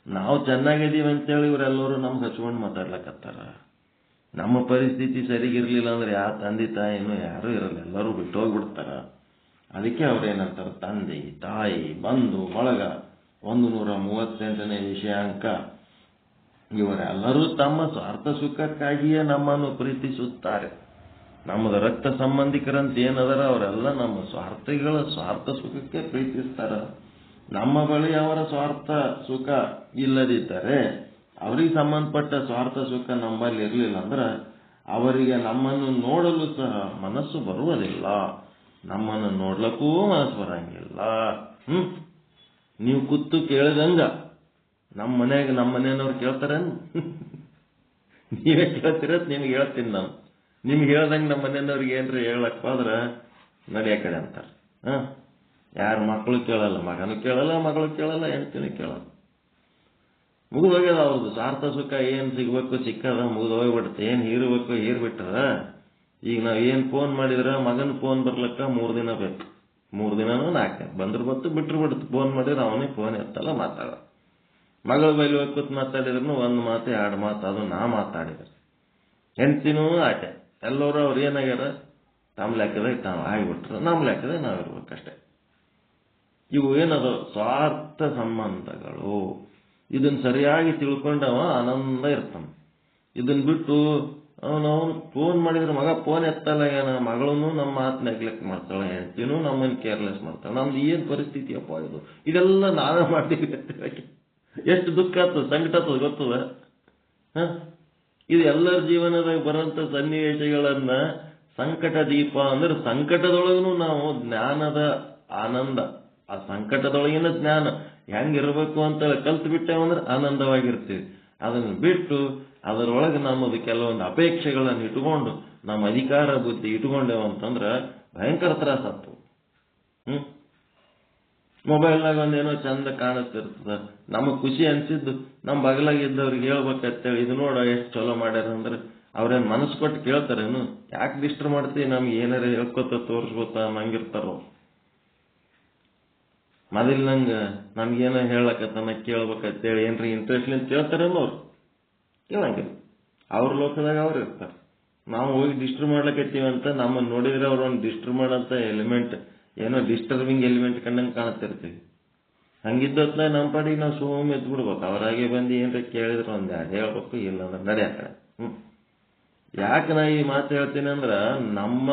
ನಾವು ಚೆನ್ನಾಗಿದ್ದೀವಿ ಅಂತೇಳಿ ಇವರೆಲ್ಲರೂ ನಮ್ಗೆ ಹಚ್ಕೊಂಡು ಮಾತಾಡ್ಲಕತ್ತಾರ. ನಮ್ಮ ಪರಿಸ್ಥಿತಿ ಸರಿಗಿರ್ಲಿಲ್ಲ ಅಂದ್ರೆ ಯಾವ ತಂದೆ ತಾಯಿನೂ ಯಾರೂ ಇರಲ್ಲ, ಎಲ್ಲರೂ ಬಿಟ್ಟು ಹೋಗ್ಬಿಡ್ತಾರ. ಅದಕ್ಕೆ ಅವ್ರೇನಂತಾರ, ತಂದೆ ತಾಯಿ ಬಂಧು ಬಳಗ 138ನೇ ವಿಷಯಾಂಕ ಇವರೆಲ್ಲರೂ ತಮ್ಮ ಸ್ವಾರ್ಥ ಸುಖಕ್ಕಾಗಿಯೇ ನಮ್ಮನ್ನು ಪ್ರೀತಿಸುತ್ತಾರೆ. ನಮ್ಮದು ರಕ್ತ ಸಂಬಂಧಿಕರಂತ ಏನದರ ಅವರೆಲ್ಲ ನಮ್ಮ ಸ್ವಾರ್ಥ ಸುಖಕ್ಕೆ ಪ್ರೀತಿಸ್ತಾರ. ನಮ್ಮ ಬಳಿ ಅವರ ಸ್ವಾರ್ಥ ಸುಖ ಇಲ್ಲದಿದ್ದರೆ, ಅವರಿಗೆ ಸಂಬಂಧಪಟ್ಟ ಸ್ವಾರ್ಥ ಸುಖ ನಮ್ಮಲ್ಲಿ ಇರಲಿಲ್ಲ ಅಂದ್ರೆ ಅವರಿಗೆ ನಮ್ಮನ್ನು ನೋಡಲು ಸಹ ಮನಸ್ಸು ಬರುವುದಿಲ್ಲ. ನಮ್ಮನ್ನು ನೋಡ್ಲಕ್ಕೂ ಮನಸ್ಸು ಬರಂಗಿಲ್ಲ. ನೀವು ಕೂತು ಕೇಳಿದಂಗ ನಮ್ಮ ಮನೆಯವ್ರು ಕೇಳ್ತಾರೇನು? ನೀವೇ ಕೇಳ್ತೀರ? ನಿಮ್ಗೆ ಹೇಳ್ತೀನಿ ನಾನು. ನಿಮ್ಗೆ ಹೇಳ್ದಂಗೆ ನಮ್ಮ ಮನೆಯವ್ರಿಗೆ ಏನ್ರಿ ಹೇಳಕ್ ಹೋದ್ರ ನಡೆಯ ಕಡೆ ಅಂತಾರೆ. ಯಾರು ಮಕ್ಕಳು ಕೇಳಲ್ಲ, ಮಗನೂ ಕೇಳಲ್ಲ, ಮಗಳು ಕೇಳಲ್ಲ, ಹೆಂಡತಿನೂ ಕೇಳಲ್ಲ. ಮುಗಿದೋಗ್ಯದ ಅವ್ರದ್ದು ಸ್ವಾರ್ಥ ಸುಖ. ಏನು ಸಿಗ್ಬೇಕು ಸಿಕ್ಕದ, ಮುಗಿದೋಗ್ಬಿಡುತ್ತೆ. ಏನು ಹೀರ್ಬೇಕು ಹೀರ್ಬಿಟ್ಟದ. ಈಗ ನಾವು ಏನು ಫೋನ್ ಮಾಡಿದ್ರೆ ಮಗನ ಫೋನ್ ಬರ್ಲಕ್ಕ 3 ದಿನ ಬೇಕು. 3 ದಿನನೂ 4 ದಿನ ಬಂದ್ರು ಬತ್ತು ಬಿಟ್ರು ಬಿಡುತ್ತೆ. ಫೋನ್ ಮಾಡಿದ್ರೆ ಅವನೇ ಫೋನ್ ಎತ್ತಲ್ಲ, ಮಾತಾಡ. ಮಗಳ ಬೈಲಿ ಹೋಗ್ಕೊತ್ ಮಾತಾಡಿದ್ರು 1 ಮಾತು 2 ಮಾತು ಅದು ನಾ ಮಾತಾಡಿದ್ರೆ. ಹೆಂಡ್ತಿನೂ ಆಟೆ. ಎಲ್ಲರೂ ಅವ್ರು ಏನಾಗ್ಯಾರ, ತಮ್ಮ ಲೆಕ್ಕದಾಗ ತಾವು ಆಗಿಬಿಟ್ರು, ನಮ್ಮ ಲೆಕ್ಕದಾಗ ನಾವು ಇರ್ಬೇಕಷ್ಟೆ. ಇವು ಏನದು ಸ್ವಾರ್ಥ ಸಂಬಂಧಗಳು. ಇದನ್ನ ಸರಿಯಾಗಿ ತಿಳ್ಕೊಂಡವ ಆನಂದ ಇರ್ತಾನೆ. ಇದನ್ನ ಬಿಟ್ಟು ಅವನು ಫೋನ್ ಮಾಡಿದ್ರೆ ಮಗ ಫೋನ್ ಎತ್ತಲ್ಲ, ಏನ ಮಗಳೂ ನಮ್ಮ ಮಾತು ನೆಗ್ಲೆಕ್ಟ್ ಮಾಡ್ತಾಳೆ, ಹೆಂಡ್ತಿನೂ ನಮ್ಮನ್ನು ಕೇರ್ಲೆಸ್ ಮಾಡ್ತಾಳೆ. ನಮ್ದು ಏನು ಪರಿಸ್ಥಿತಿ ಅಪ್ಪ ಇದು. ಇದೆಲ್ಲ ನಾವೇ ಮಾಡ್ತೀವಿ. ಎಷ್ಟು ದುಃಖ ಆಗ್ತದೆ, ಸಂಕಟ ಆಗ್ತದೆ ಗೊತ್ತದ. ಇದು ಎಲ್ಲರ ಜೀವನದಾಗ ಬರೋಂಥ ಸನ್ನಿವೇಶಗಳನ್ನ ಸಂಕಟ ದೀಪ ಅಂದ್ರೆ, ಸಂಕಟದೊಳಗೂ ನಾವು ಜ್ಞಾನದ ಆನಂದ, ಆ ಸಂಕಟದೊಳಗಿನ ಜ್ಞಾನ ಹೆಂಗಿರ್ಬೇಕು ಅಂತ ಕಲ್ತು ಬಿಟ್ಟೇವಂದ್ರೆ ಆನಂದವಾಗಿರ್ತೀವಿ. ಅದನ್ನು ಬಿಟ್ಟು ಅದರೊಳಗೆ ನಮ್ಮದು ಕೆಲವೊಂದು ಅಪೇಕ್ಷೆಗಳನ್ನು ಇಟ್ಕೊಂಡು ನಮ್ಮ ಅಧಿಕಾರ ಬುದ್ಧಿ ಇಟ್ಕೊಂಡೇವಂತಂದ್ರೆ ಭಯಂಕರ ತ್ರಾಸ ಆಗ್ತವೆ. ಮೊಬೈಲ್ನಾಗ ಒಂದೇನೋ ಚಂದ ಕಾಣಿಸ್ತಿರ್ತದ, ನಮಗೆ ಖುಷಿ ಅನ್ಸಿದ್ದು ನಮ್ಮ ಬಗಲಾಗಿದ್ದವ್ರಿಗೆ ಹೇಳ್ಬೇಕಂತೇಳಿ ಇದು ನೋಡ ಎಷ್ಟು ಚಲೋ ಮಾಡ್ಯಾರ ಅಂದ್ರೆ ಅವ್ರೇನು ಮನಸ್ಸು ಕೊಟ್ಟು ಕೇಳ್ತಾರೇನು? ಯಾಕೆ ಡಿಸ್ಟರ್ಬ್ ಮಾಡ್ತೀವಿ? ನಮ್ಗೆ ಏನಾರ ಹೇಳ್ಕೊತ ತೋರಿಸ್ಬೋತ ಹಂಗಿರ್ತಾರೋ. ಮೊದಲಿನಂಗೆ ನಮ್ಗೇನೋ ಹೇಳಕತ್ತಾನ ಕೇಳ್ಬೇಕಂತೇಳಿ ಏನ್ರಿ ಇಂಟ್ರೆಸ್ಟ್ಲಿಂದ ಕೇಳ್ತಾರೇನೋ ಅವ್ರು? ಕೇಳಂಗಿಲ್ಲ. ಅವ್ರ ಲೋಕದಾಗ ಅವ್ರು ಇರ್ತಾರೆ. ನಾವು ಹೋಗಿ ಡಿಸ್ಟರ್ಬ್ ಮಾಡ್ಲಕತ್ತೀವಿ ಅಂತ ನಮ್ಮನ್ನು ನೋಡಿದ್ರೆ ಅವ್ರು ಒಂದು ಡಿಸ್ಟರ್ಬ್ ಮಾಡೋಂಥ ಎಲಿಮೆಂಟ್, ಏನೋ ಡಿಸ್ಟರ್ಬಿಂಗ್ ಎಲಿಮೆಂಟ್ ಕಂಡಂಗೆ ಕಾಣುತ್ತಿರ್ತೀವಿ. ಹಂಗಿದ್ದತ್ನ ನಮ್ಮ ಪಾಡಿಗೆ ನಾವು ಸುಮ್ಮ ಎದ್ದು ಬಿಡ್ಬೇಕು. ಅವರಾಗೆ ಬಂದು ಏನ್ರ ಕೇಳಿದ್ರೆ ಒಂದು ಎರಡು ಹೇಳ್ಬೇಕು, ಇಲ್ಲ ಅಂದ್ರೆ ನಡೆ ಆ ಕಡೆ. ಯಾಕೆ ನಾ ಈ ಮಾತು ಹೇಳ್ತೀನಿ ಅಂದ್ರೆ, ನಮ್ಮ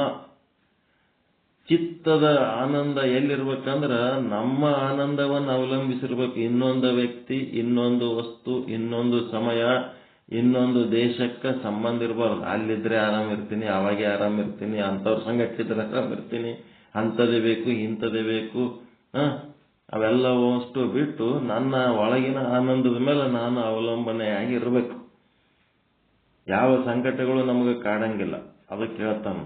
ಚಿತ್ತದ ಆನಂದ ಎಲ್ಲಿರ್ಬೇಕಂದ್ರ ನಮ್ಮ ಆನಂದವನ್ನು ಅವಲಂಬಿಸಿರ್ಬೇಕು. ಇನ್ನೊಂದು ವ್ಯಕ್ತಿ, ಇನ್ನೊಂದು ವಸ್ತು, ಇನ್ನೊಂದು ಸಮಯ, ಇನ್ನೊಂದು ದೇಶಕ್ಕೆ ಸಂಬಂಧ ಇರಬಾರ್ದು. ಅಲ್ಲಿದ್ರೆ ಆರಾಮ್ ಇರ್ತೀನಿ, ಅವಾಗೆ ಆರಾಮ್ ಇರ್ತೀನಿ, ಅಂಥವ್ರ ಸಂಗಟ್ಟಿದ್ರೆ ಆರಾಮ್ ಇರ್ತೀನಿ, ಅಂಥದ್ದೇ ಬೇಕು, ಇಂಥದ್ದೇ ಬೇಕು, ಅವೆಲ್ಲ ಅಷ್ಟು ಬಿಟ್ಟು ನನ್ನ ಒಳಗಿನ ಆನಂದದ ಮೇಲೆ ನಾನು ಅವಲಂಬನೆಯಾಗಿರ್ಬೇಕು. ಯಾವ ಸಂಕಟಗಳು ನಮಗೆ ಕಾಡಂಗಿಲ್ಲ. ಅದಕ್ಕೆ ಹೇಳ್ತಾನೆ,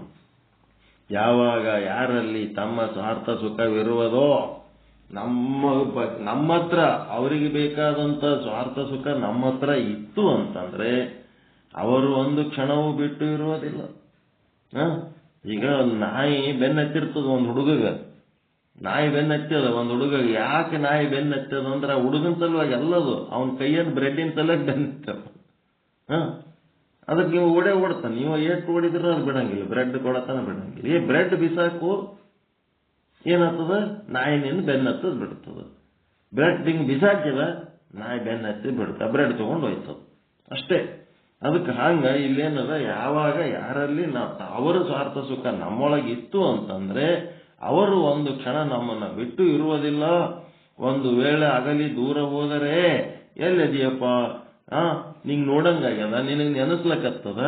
ಯಾವಾಗ ಯಾರಲ್ಲಿ ತಮ್ಮ ಸ್ವಾರ್ಥ ಸುಖವಿರುವುದೋ, ನಮ್ಮ ಹತ್ರ ಅವರಿಗೆ ಬೇಕಾದಂಥ ಸ್ವಾರ್ಥ ಸುಖ ನಮ್ಮ ಹತ್ರ ಇತ್ತು ಅಂತಂದ್ರೆ ಅವರು ಒಂದು ಕ್ಷಣವೂ ಬಿಟ್ಟು ಇರುವುದಿಲ್ಲ. ಈಗ ನಾಯಿ ಬೆನ್ನತ್ತಿರ್ತದ ಒಂದು ಹುಡುಗಗೆ, ನಾಯಿ ಬೆನ್ನತ್ತದ ಒಂದು ಹುಡುಗ. ಯಾಕೆ ನಾಯಿ ಬೆನ್ನತ್ತದ ಅಂದ್ರೆ ಆ ಹುಡುಗನ ಸಲುವಾಗಿ ಎಲ್ಲದು, ಅವನ ಕೈಯನ್ನು ಬ್ರೆಡ್ಡಿನ ಸಲುವಾಗಿ ಬೆನ್ನತ್ತದ. ಅದಕ್ಕೆ ನೀವು ಓಡ್ತಾನೆ, ನೀವು ಎಷ್ಟು ಓಡಿದ್ರೂ ಅದು ಬಿಡಂಗಿಲ್ಲ, ಬ್ರೆಡ್ ಕೊಡತಾನೆ ಬಿಡಂಗಿಲ್ಲ. ಈ ಬ್ರೆಡ್ ಬಿಸಾಕು ಏನಾಗ್ತದ, ನಾಯಿ ನಿನ್ನ ಬೆನ್ನತ್ತದ ಬಿಡ್ತದ. ಬ್ರೆಡ್ ಹಿಂಗೆ ಬಿಸಾಕಿದ ನಾಯಿ ಬೆನ್ನತ್ತಿ ಬಿಡ್ತ, ಬ್ರೆಡ್ ತಗೊಂಡು ಹೋಯ್ತದ ಅಷ್ಟೇ. ಅದಕ್ಕೆ ಹಂಗ ಇಲ್ಲೇನದ, ಯಾವಾಗ ಯಾರಲ್ಲಿ ಅವರ ಸ್ವಾರ್ಥ ಸುಖ ನಮ್ಮೊಳಗೆ ಇತ್ತು ಅಂತಂದ್ರೆ ಅವರು ಒಂದು ಕ್ಷಣ ನಮ್ಮನ್ನ ಬಿಟ್ಟು ಇರುವುದಿಲ್ಲ. ಒಂದು ವೇಳೆ ಅಗಲಿ ದೂರ ಹೋದರೆ ಎಲ್ಲಿದೆಯಪ್ಪ, ನಿಂಗೆ ನೋಡಂಗಾಗ್ಯದ, ನಿನಗೆ ನೆನೆಸ್ಲಕತ್ತದ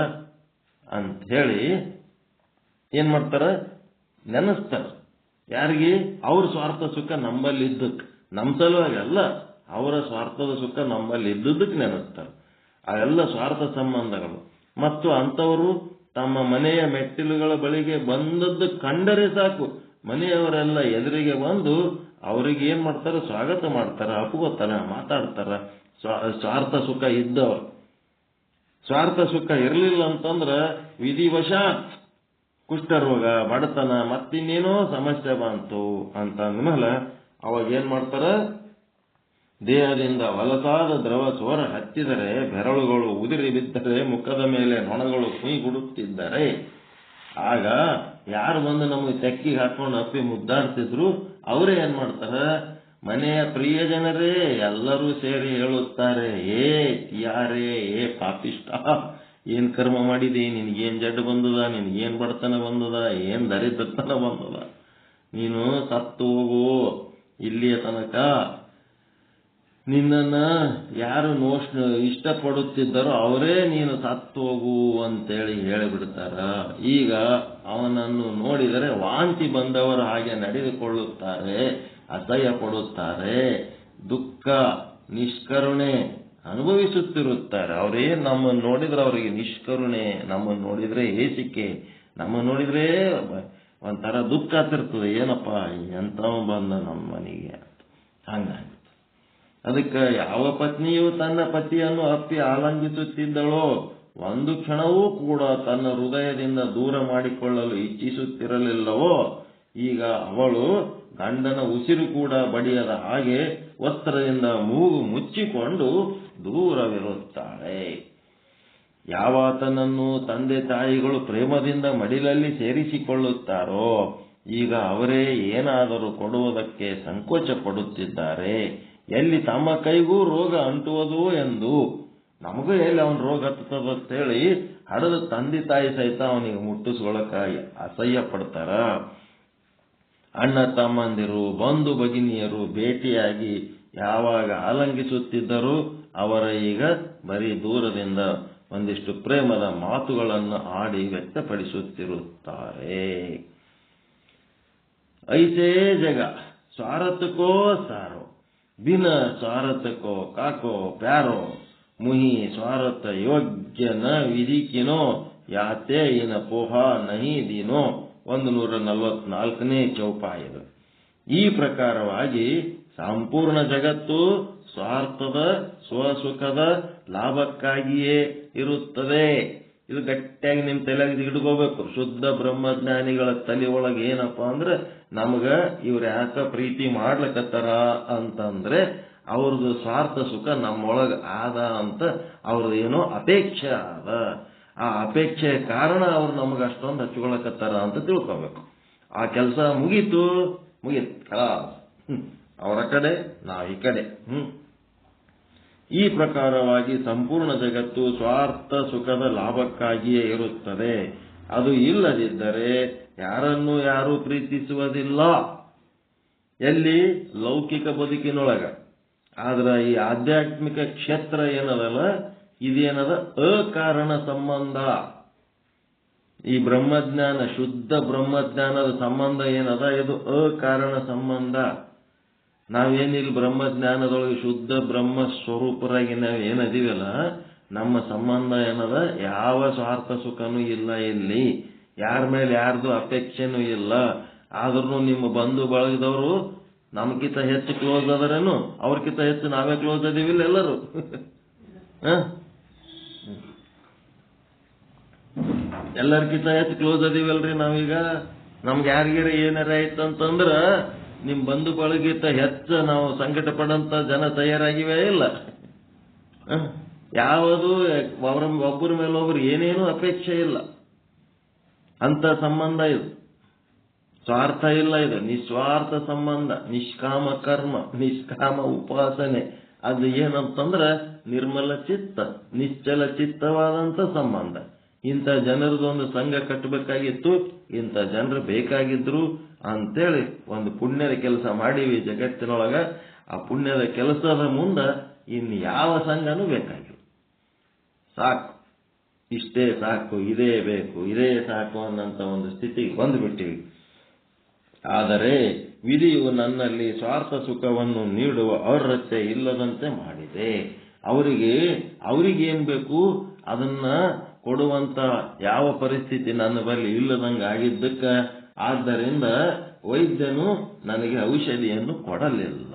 ಅಂತ ಹೇಳಿ ಏನ್ ಮಾಡ್ತಾರ, ನೆನೆಸ್ತಾರ. ಯಾರಿಗೆ? ಅವ್ರ ಸ್ವಾರ್ಥ ಸುಖ ನಮ್ಮಲ್ಲಿ ಇದ್ದಕ್ಕೆ, ನಮ್ಮ ಸಲುವಾಗಿ ಅಲ್ಲ, ಅವರ ಸ್ವಾರ್ಥದ ಸುಖ ನಮ್ಮಲ್ಲಿ ಇದ್ದದಕ್ಕೆ ನೆನೆಸ್ತಾರೆ. ಅವೆಲ್ಲ ಸ್ವಾರ್ಥ ಸಂಬಂಧಗಳು. ಮತ್ತು ಅಂಥವರು ತಮ್ಮ ಮನೆಯ ಮೆಟ್ಟಿಲುಗಳ ಬಳಿಗೆ ಬಂದದ್ದು ಕಂಡರೆ ಸಾಕು, ಮನೆಯವರೆಲ್ಲ ಎದುರಿಗೆ ಬಂದು ಅವ್ರಿಗೆ ಏನ್ ಮಾಡ್ತಾರೆ, ಸ್ವಾಗತ ಮಾಡ್ತಾರ, ಅಪ್ಕೋತಾರ, ಮಾತಾಡ್ತಾರ. ಸ್ವಾರ್ಥ ಸುಖ ಇದ್ದವರು. ಸ್ವಾರ್ಥ ಸುಖ ಇರಲಿಲ್ಲ ಅಂತಂದ್ರ ವಿಧಿವಶಾತ್ ಕುಷ್ಠರೋಗ, ಬಡತನ, ಮತ್ತಿನ್ನೇನೋ ಸಮಸ್ಯೆ ಬಂತು ಅಂತ ಅಂದ್ಮೇಲೆ ಅವಾಗ ಏನ್ ಮಾಡ್ತಾರ, ದೇಹದಿಂದ ವಲಸಾದ ದ್ರವ ಸೋರ ಹತ್ತಿದರೆ, ಬೆರಳುಗಳು ಉದುರಿ ಬಿದ್ದರೆ, ಮುಖದ ಮೇಲೆ ನೊಣಗಳು ಕುಯ್ಗುಡುತ್ತಿದ್ದರೆ, ಆಗ ಯಾರು ಬಂದು ನಮಗೆ ತೆಕ್ಕಿಗೆ ಹಾಕೊಂಡು ಅಪ್ಪಿ ಮುದ್ದಾಡ್ತಿದ್ರು ಅವರೇ ಏನ್ ಮಾಡ್ತಾರ, ಮನೆಯ ಪ್ರಿಯ ಜನರೇ ಎಲ್ಲರೂ ಸೇರಿ ಹೇಳುತ್ತಾರೆ, ಯಾರೇ ಪಾಪಿಷ್ಟ, ಏನ್ ಕರ್ಮ ಮಾಡಿದೆ, ನಿನ್ಗೇನ್ ಜಡ್ಡು ಬಂದದ, ನಿನ್ಗೇನ್ ಬಡತನ ಬಂದದ, ಏನ್ ದರಿದ್ರತನ ಬಂದದ, ನೀನು ಸತ್ತು ಹೋಗು, ಇಲ್ಲಿಯ ತನಕ ನಿನ್ನನ್ನ ಯಾರು ಇಷ್ಟಪಡುತ್ತಿದ್ದರೋ ಅವರೇ ನೀನು ಸತ್ತು ಹೋಗು ಅಂತೇಳಿ ಹೇಳಿಬಿಡ್ತಾರ. ಈಗ ಅವನನ್ನು ನೋಡಿದರೆ ವಾಂತಿ ಬಂದವರು ಹಾಗೆ ನಡೆದುಕೊಳ್ಳುತ್ತಾರೆ, ಅಸಹ್ಯ ಪಡುತ್ತಾರೆ, ದುಃಖ ನಿಷ್ಕರುಣೆ ಅನುಭವಿಸುತ್ತಿರುತ್ತಾರೆ. ಅವರೇನು ನಮ್ಮನ್ನು ನೋಡಿದ್ರೆ ಅವರಿಗೆ ನಿಷ್ಕರುಣೆ, ನಮ್ಮನ್ನು ನೋಡಿದ್ರೆ ಹೇಸಿಕೆ, ನಮ್ಮನ್ನು ನೋಡಿದ್ರೆ ಒಂಥರ ದುಃಖ ಆಗ್ತಿರ್ತದೆ. ಏನಪ್ಪ ಎಂಥವ ಬಂದ ನಮ್ಮ ಮನೆಗೆ ಹಂಗಾಗಿ. ಅದಕ್ಕೆ ಯಾವ ಪತ್ನಿಯು ತನ್ನ ಪತಿಯನ್ನು ಅಪ್ಪಿ ಆಲಂಬಿಸುತ್ತಿದ್ದಳೋ ಒಂದು ಕ್ಷಣವೂ ಕೂಡ ತನ್ನ ಹೃದಯದಿಂದ ದೂರ ಮಾಡಿಕೊಳ್ಳಲು ಇಚ್ಛಿಸುತ್ತಿರಲಿಲ್ಲವೋ, ಈಗ ಅವಳು ಗಂಡನ ಉಸಿರು ಕೂಡ ಬಡಿಯದ ಹಾಗೆ ವಸ್ತ್ರದಿಂದ ಮೂಗು ಮುಚ್ಚಿಕೊಂಡು ದೂರವಿರುತ್ತಾಳೆ. ಯಾವಾತನನ್ನು ತಂದೆ ತಾಯಿಗಳು ಪ್ರೇಮದಿಂದ ಮಡಿಲಲ್ಲಿ ಸೇರಿಸಿಕೊಳ್ಳುತ್ತಾರೋ ಈಗ ಅವರೇ ಏನಾದರೂ ಕೊಡುವುದಕ್ಕೆ ಸಂಕೋಚ ಪಡುತ್ತಿದ್ದಾರೆ. ಎಲ್ಲಿ ತಮ್ಮ ಕೈಗೂ ರೋಗ ಅಂಟುವುದು ಎಂದು, ನಮಗೂ ಎಲ್ಲಿ ಅವನ ರೋಗ ಹತ್ತದಂತೇಳಿ ಹಡದ ತಂದೆ ತಾಯಿ ಸಹಿತ ಅವನಿಗೆ ಮುಟ್ಟಿಸ್ಕೊಳ್ಳಕ್ಕಾಗಿ ಅಸಹ್ಯ ಪಡ್ತಾರ. ಅಣ್ಣ ತಮ್ಮಂದಿರು ಬಂಧು ಭಗಿನಿಯರು ಭೇಟಿಯಾಗಿ ಯಾವಾಗ ಆಲಂಗಿಸುತ್ತಿದ್ದರೂ ಅವರ ಈಗ ಬರೀ ದೂರದಿಂದ ಒಂದಿಷ್ಟು ಪ್ರೇಮದ ಮಾತುಗಳನ್ನು ಆಡಿ ವ್ಯಕ್ತಪಡಿಸುತ್ತಿರುತ್ತಾರೆ. ಐಸೇ ಜಗ ಸ್ವಾರ್ಥಕೋ ಸಾರೋ, ಬಿನ ಸ್ವಾರ್ಥಕೋ ಕಾಕೋ ಪ್ಯಾರೋ, ಮುಹಿ ಸ್ವಾರ್ಥ ಯೋಗ್ಯ ನ ವಿಧಿಕಿನೋ, ಯಾತೆ ಇನ ಪೋಹ ನಹಿ ದಿನೋ. 144ನೇ ಚೌಪಾಯದು. ಈ ಪ್ರಕಾರವಾಗಿ ಸಂಪೂರ್ಣ ಜಗತ್ತು ಸ್ವಾರ್ಥದ ಸ್ವಸುಖದ ಲಾಭಕ್ಕಾಗಿಯೇ ಇರುತ್ತದೆ. ಇದು ಗಟ್ಟಿಯಾಗಿ ನಿಮ್ಮ ತಲೆಗೆ ಹಿಡ್ಕೋಬೇಕು. ಶುದ್ಧ ಬ್ರಹ್ಮಜ್ಞಾನಿಗಳ ತಲೆ ಒಳಗೆ ಏನಪ್ಪಾ ಅಂದ್ರೆ, ನಮಗ ಇವ್ರು ಯಾಕ ಪ್ರೀತಿ ಮಾಡ್ಲಕತ್ತಾರ ಅಂತಂದ್ರೆ ಅವ್ರದ್ದು ಸ್ವಾರ್ಥ ಸುಖ ನಮ್ಮೊಳಗೆ ಆದ ಅಂತ ಅವ್ರದ್ದು ಏನೋ ಅಪೇಕ್ಷೆ ಆದ. ಆ ಅಪೇಕ್ಷೆಯ ಕಾರಣ ಅವ್ರು ನಮಗೆ ಅಷ್ಟೊಂದು ಹಚ್ಕೊಳಕತ್ತಾರ ಅಂತ ತಿಳ್ಕೊಬೇಕು. ಆ ಕೆಲಸ ಮುಗೀತು ಖಲಾಸ್. ಅವರ ಕಡೆ ನಾವು ಈ ಕಡೆ. ಈ ಪ್ರಕಾರವಾಗಿ ಸಂಪೂರ್ಣ ಜಗತ್ತು ಸ್ವಾರ್ಥ ಸುಖದ ಲಾಭಕ್ಕಾಗಿಯೇ ಇರುತ್ತದೆ. ಅದು ಇಲ್ಲದಿದ್ದರೆ ಯಾರನ್ನೂ ಯಾರೂ ಪ್ರೀತಿಸುವುದಿಲ್ಲ. ಎಲ್ಲಿ? ಲೌಕಿಕ ಬದುಕಿನೊಳಗ. ಆದ್ರೆ ಈ ಆಧ್ಯಾತ್ಮಿಕ ಕ್ಷೇತ್ರ ಏನದಲ್ಲ, ಇದೇನದ ಅಕಾರಣ ಸಂಬಂಧ. ಈ ಬ್ರಹ್ಮಜ್ಞಾನ, ಶುದ್ಧ ಬ್ರಹ್ಮಜ್ಞಾನದ ಸಂಬಂಧ ಏನದ, ಇದು ಅಕಾರಣ ಸಂಬಂಧ. ನಾವೇನಿಲ್ಲ ಬ್ರಹ್ಮಜ್ಞಾನದೊಳಗೆ ಶುದ್ಧ ಬ್ರಹ್ಮ ಸ್ವರೂಪರಾಗಿ ನಾವು ಏನದೀವಲ್ಲ, ನಮ್ಮ ಸಂಬಂಧ ಏನದ, ಯಾವ ಸ್ವಾರ್ಥ ಸುಖನೂ ಇಲ್ಲ. ಇಲ್ಲಿ ಯಾರ ಮೇಲೆ ಯಾರ್ದು ಅಪೇಕ್ಷೆನೂ ಇಲ್ಲ. ಆದ್ರೂ ನಿಮ್ಮ ಬಂಧು ಬಳಗದವರು ನಮ್ಗಿಂತ ಹೆಚ್ಚು ಕ್ಲೋಸ್ ಅದರೇನು? ಅವ್ರಕ್ಕಿಂತ ಹೆಚ್ಚು ನಾವೇ ಕ್ಲೋಸ್ ಅದೀವಿಲ್ಲ ಎಲ್ಲರೂ? ಎಲ್ಲರಿಗಿಂತ ಹೆಚ್ಚು ಕ್ಲೋಸ್ ಅದೀವಲ್ರಿ ನಾವೀಗ. ನಮ್ಗೆ ಯಾರಿಗಾರ ಏನಾರ ಆಯ್ತು ಅಂತಂದ್ರ ನಿಮ್ ಬಂಧು ಬಳಗಿಂತ ಹೆಚ್ಚು ನಾವು ಸಂಕಟ ಪಡಂತ ಜನ ತಯಾರಾಗಿವೇ ಇಲ್ಲ. ಯಾವುದು ಒಬ್ಬರ ಮೇಲೆ ಒಬ್ರು ಏನೇನೂ ಅಪೇಕ್ಷೆ ಇಲ್ಲ ಅಂತ ಸಂಬಂಧ ಇದು. ಸ್ವಾರ್ಥ ಇಲ್ಲ, ಇದು ನಿಸ್ವಾರ್ಥ ಸಂಬಂಧ, ನಿಷ್ಕಾಮ ಕರ್ಮ, ನಿಷ್ಕಾಮ ಉಪಾಸನೆ. ಅದು ಏನಂತಂದ್ರ ನಿರ್ಮಲ ಚಿತ್ತ, ನಿಶ್ಚಲ ಚಿತ್ತವಾದಂತ ಸಂಬಂಧ. ಇಂಥ ಜನರದೊಂದು ಸಂಘ ಕಟ್ಟಬೇಕಾಗಿತ್ತು, ಇಂಥ ಜನರು ಬೇಕಾಗಿದ್ರು ಅಂತೇಳಿ ಒಂದು ಪುಣ್ಯದ ಕೆಲಸ ಮಾಡೀವಿ ಜಗತ್ತಿನೊಳಗ. ಆ ಪುಣ್ಯದ ಕೆಲಸದ ಮುಂದೆ ಇನ್ನು ಯಾವ ಸಂಘನೂ ಬೇಕಾಗಿಲ್ಲ. ಸಾಕು, ಇಷ್ಟೇ ಸಾಕು, ಇದೇ ಬೇಕು, ಇದೇ ಸಾಕು ಅನ್ನಂತ ಒಂದು ಸ್ಥಿತಿಗೆ ಬಂದುಬಿಟ್ಟಿವಿ. ಆದರೆ ವಿಧಿಯು ನನ್ನಲ್ಲಿ ಸ್ವಾರ್ಥ ಸುಖವನ್ನು ನೀಡುವ ಅರ್ಹತೆ ಇಲ್ಲದಂತೆ ಮಾಡಿದೆ. ಅವರಿಗೇನ್ ಬೇಕು ಅದನ್ನ ಕೊಡುವಂತ ಯಾವ ಪರಿಸ್ಥಿತಿ ನನ್ನ ಬಳಿ ಇಲ್ಲದಂಗ ಆಗಿದ್ದಕ್ಕ, ಆದ್ದರಿಂದ ವೈದ್ಯನು ನನಗೆ ಔಷಧಿಯನ್ನು ಕೊಡಲಿಲ್ಲ.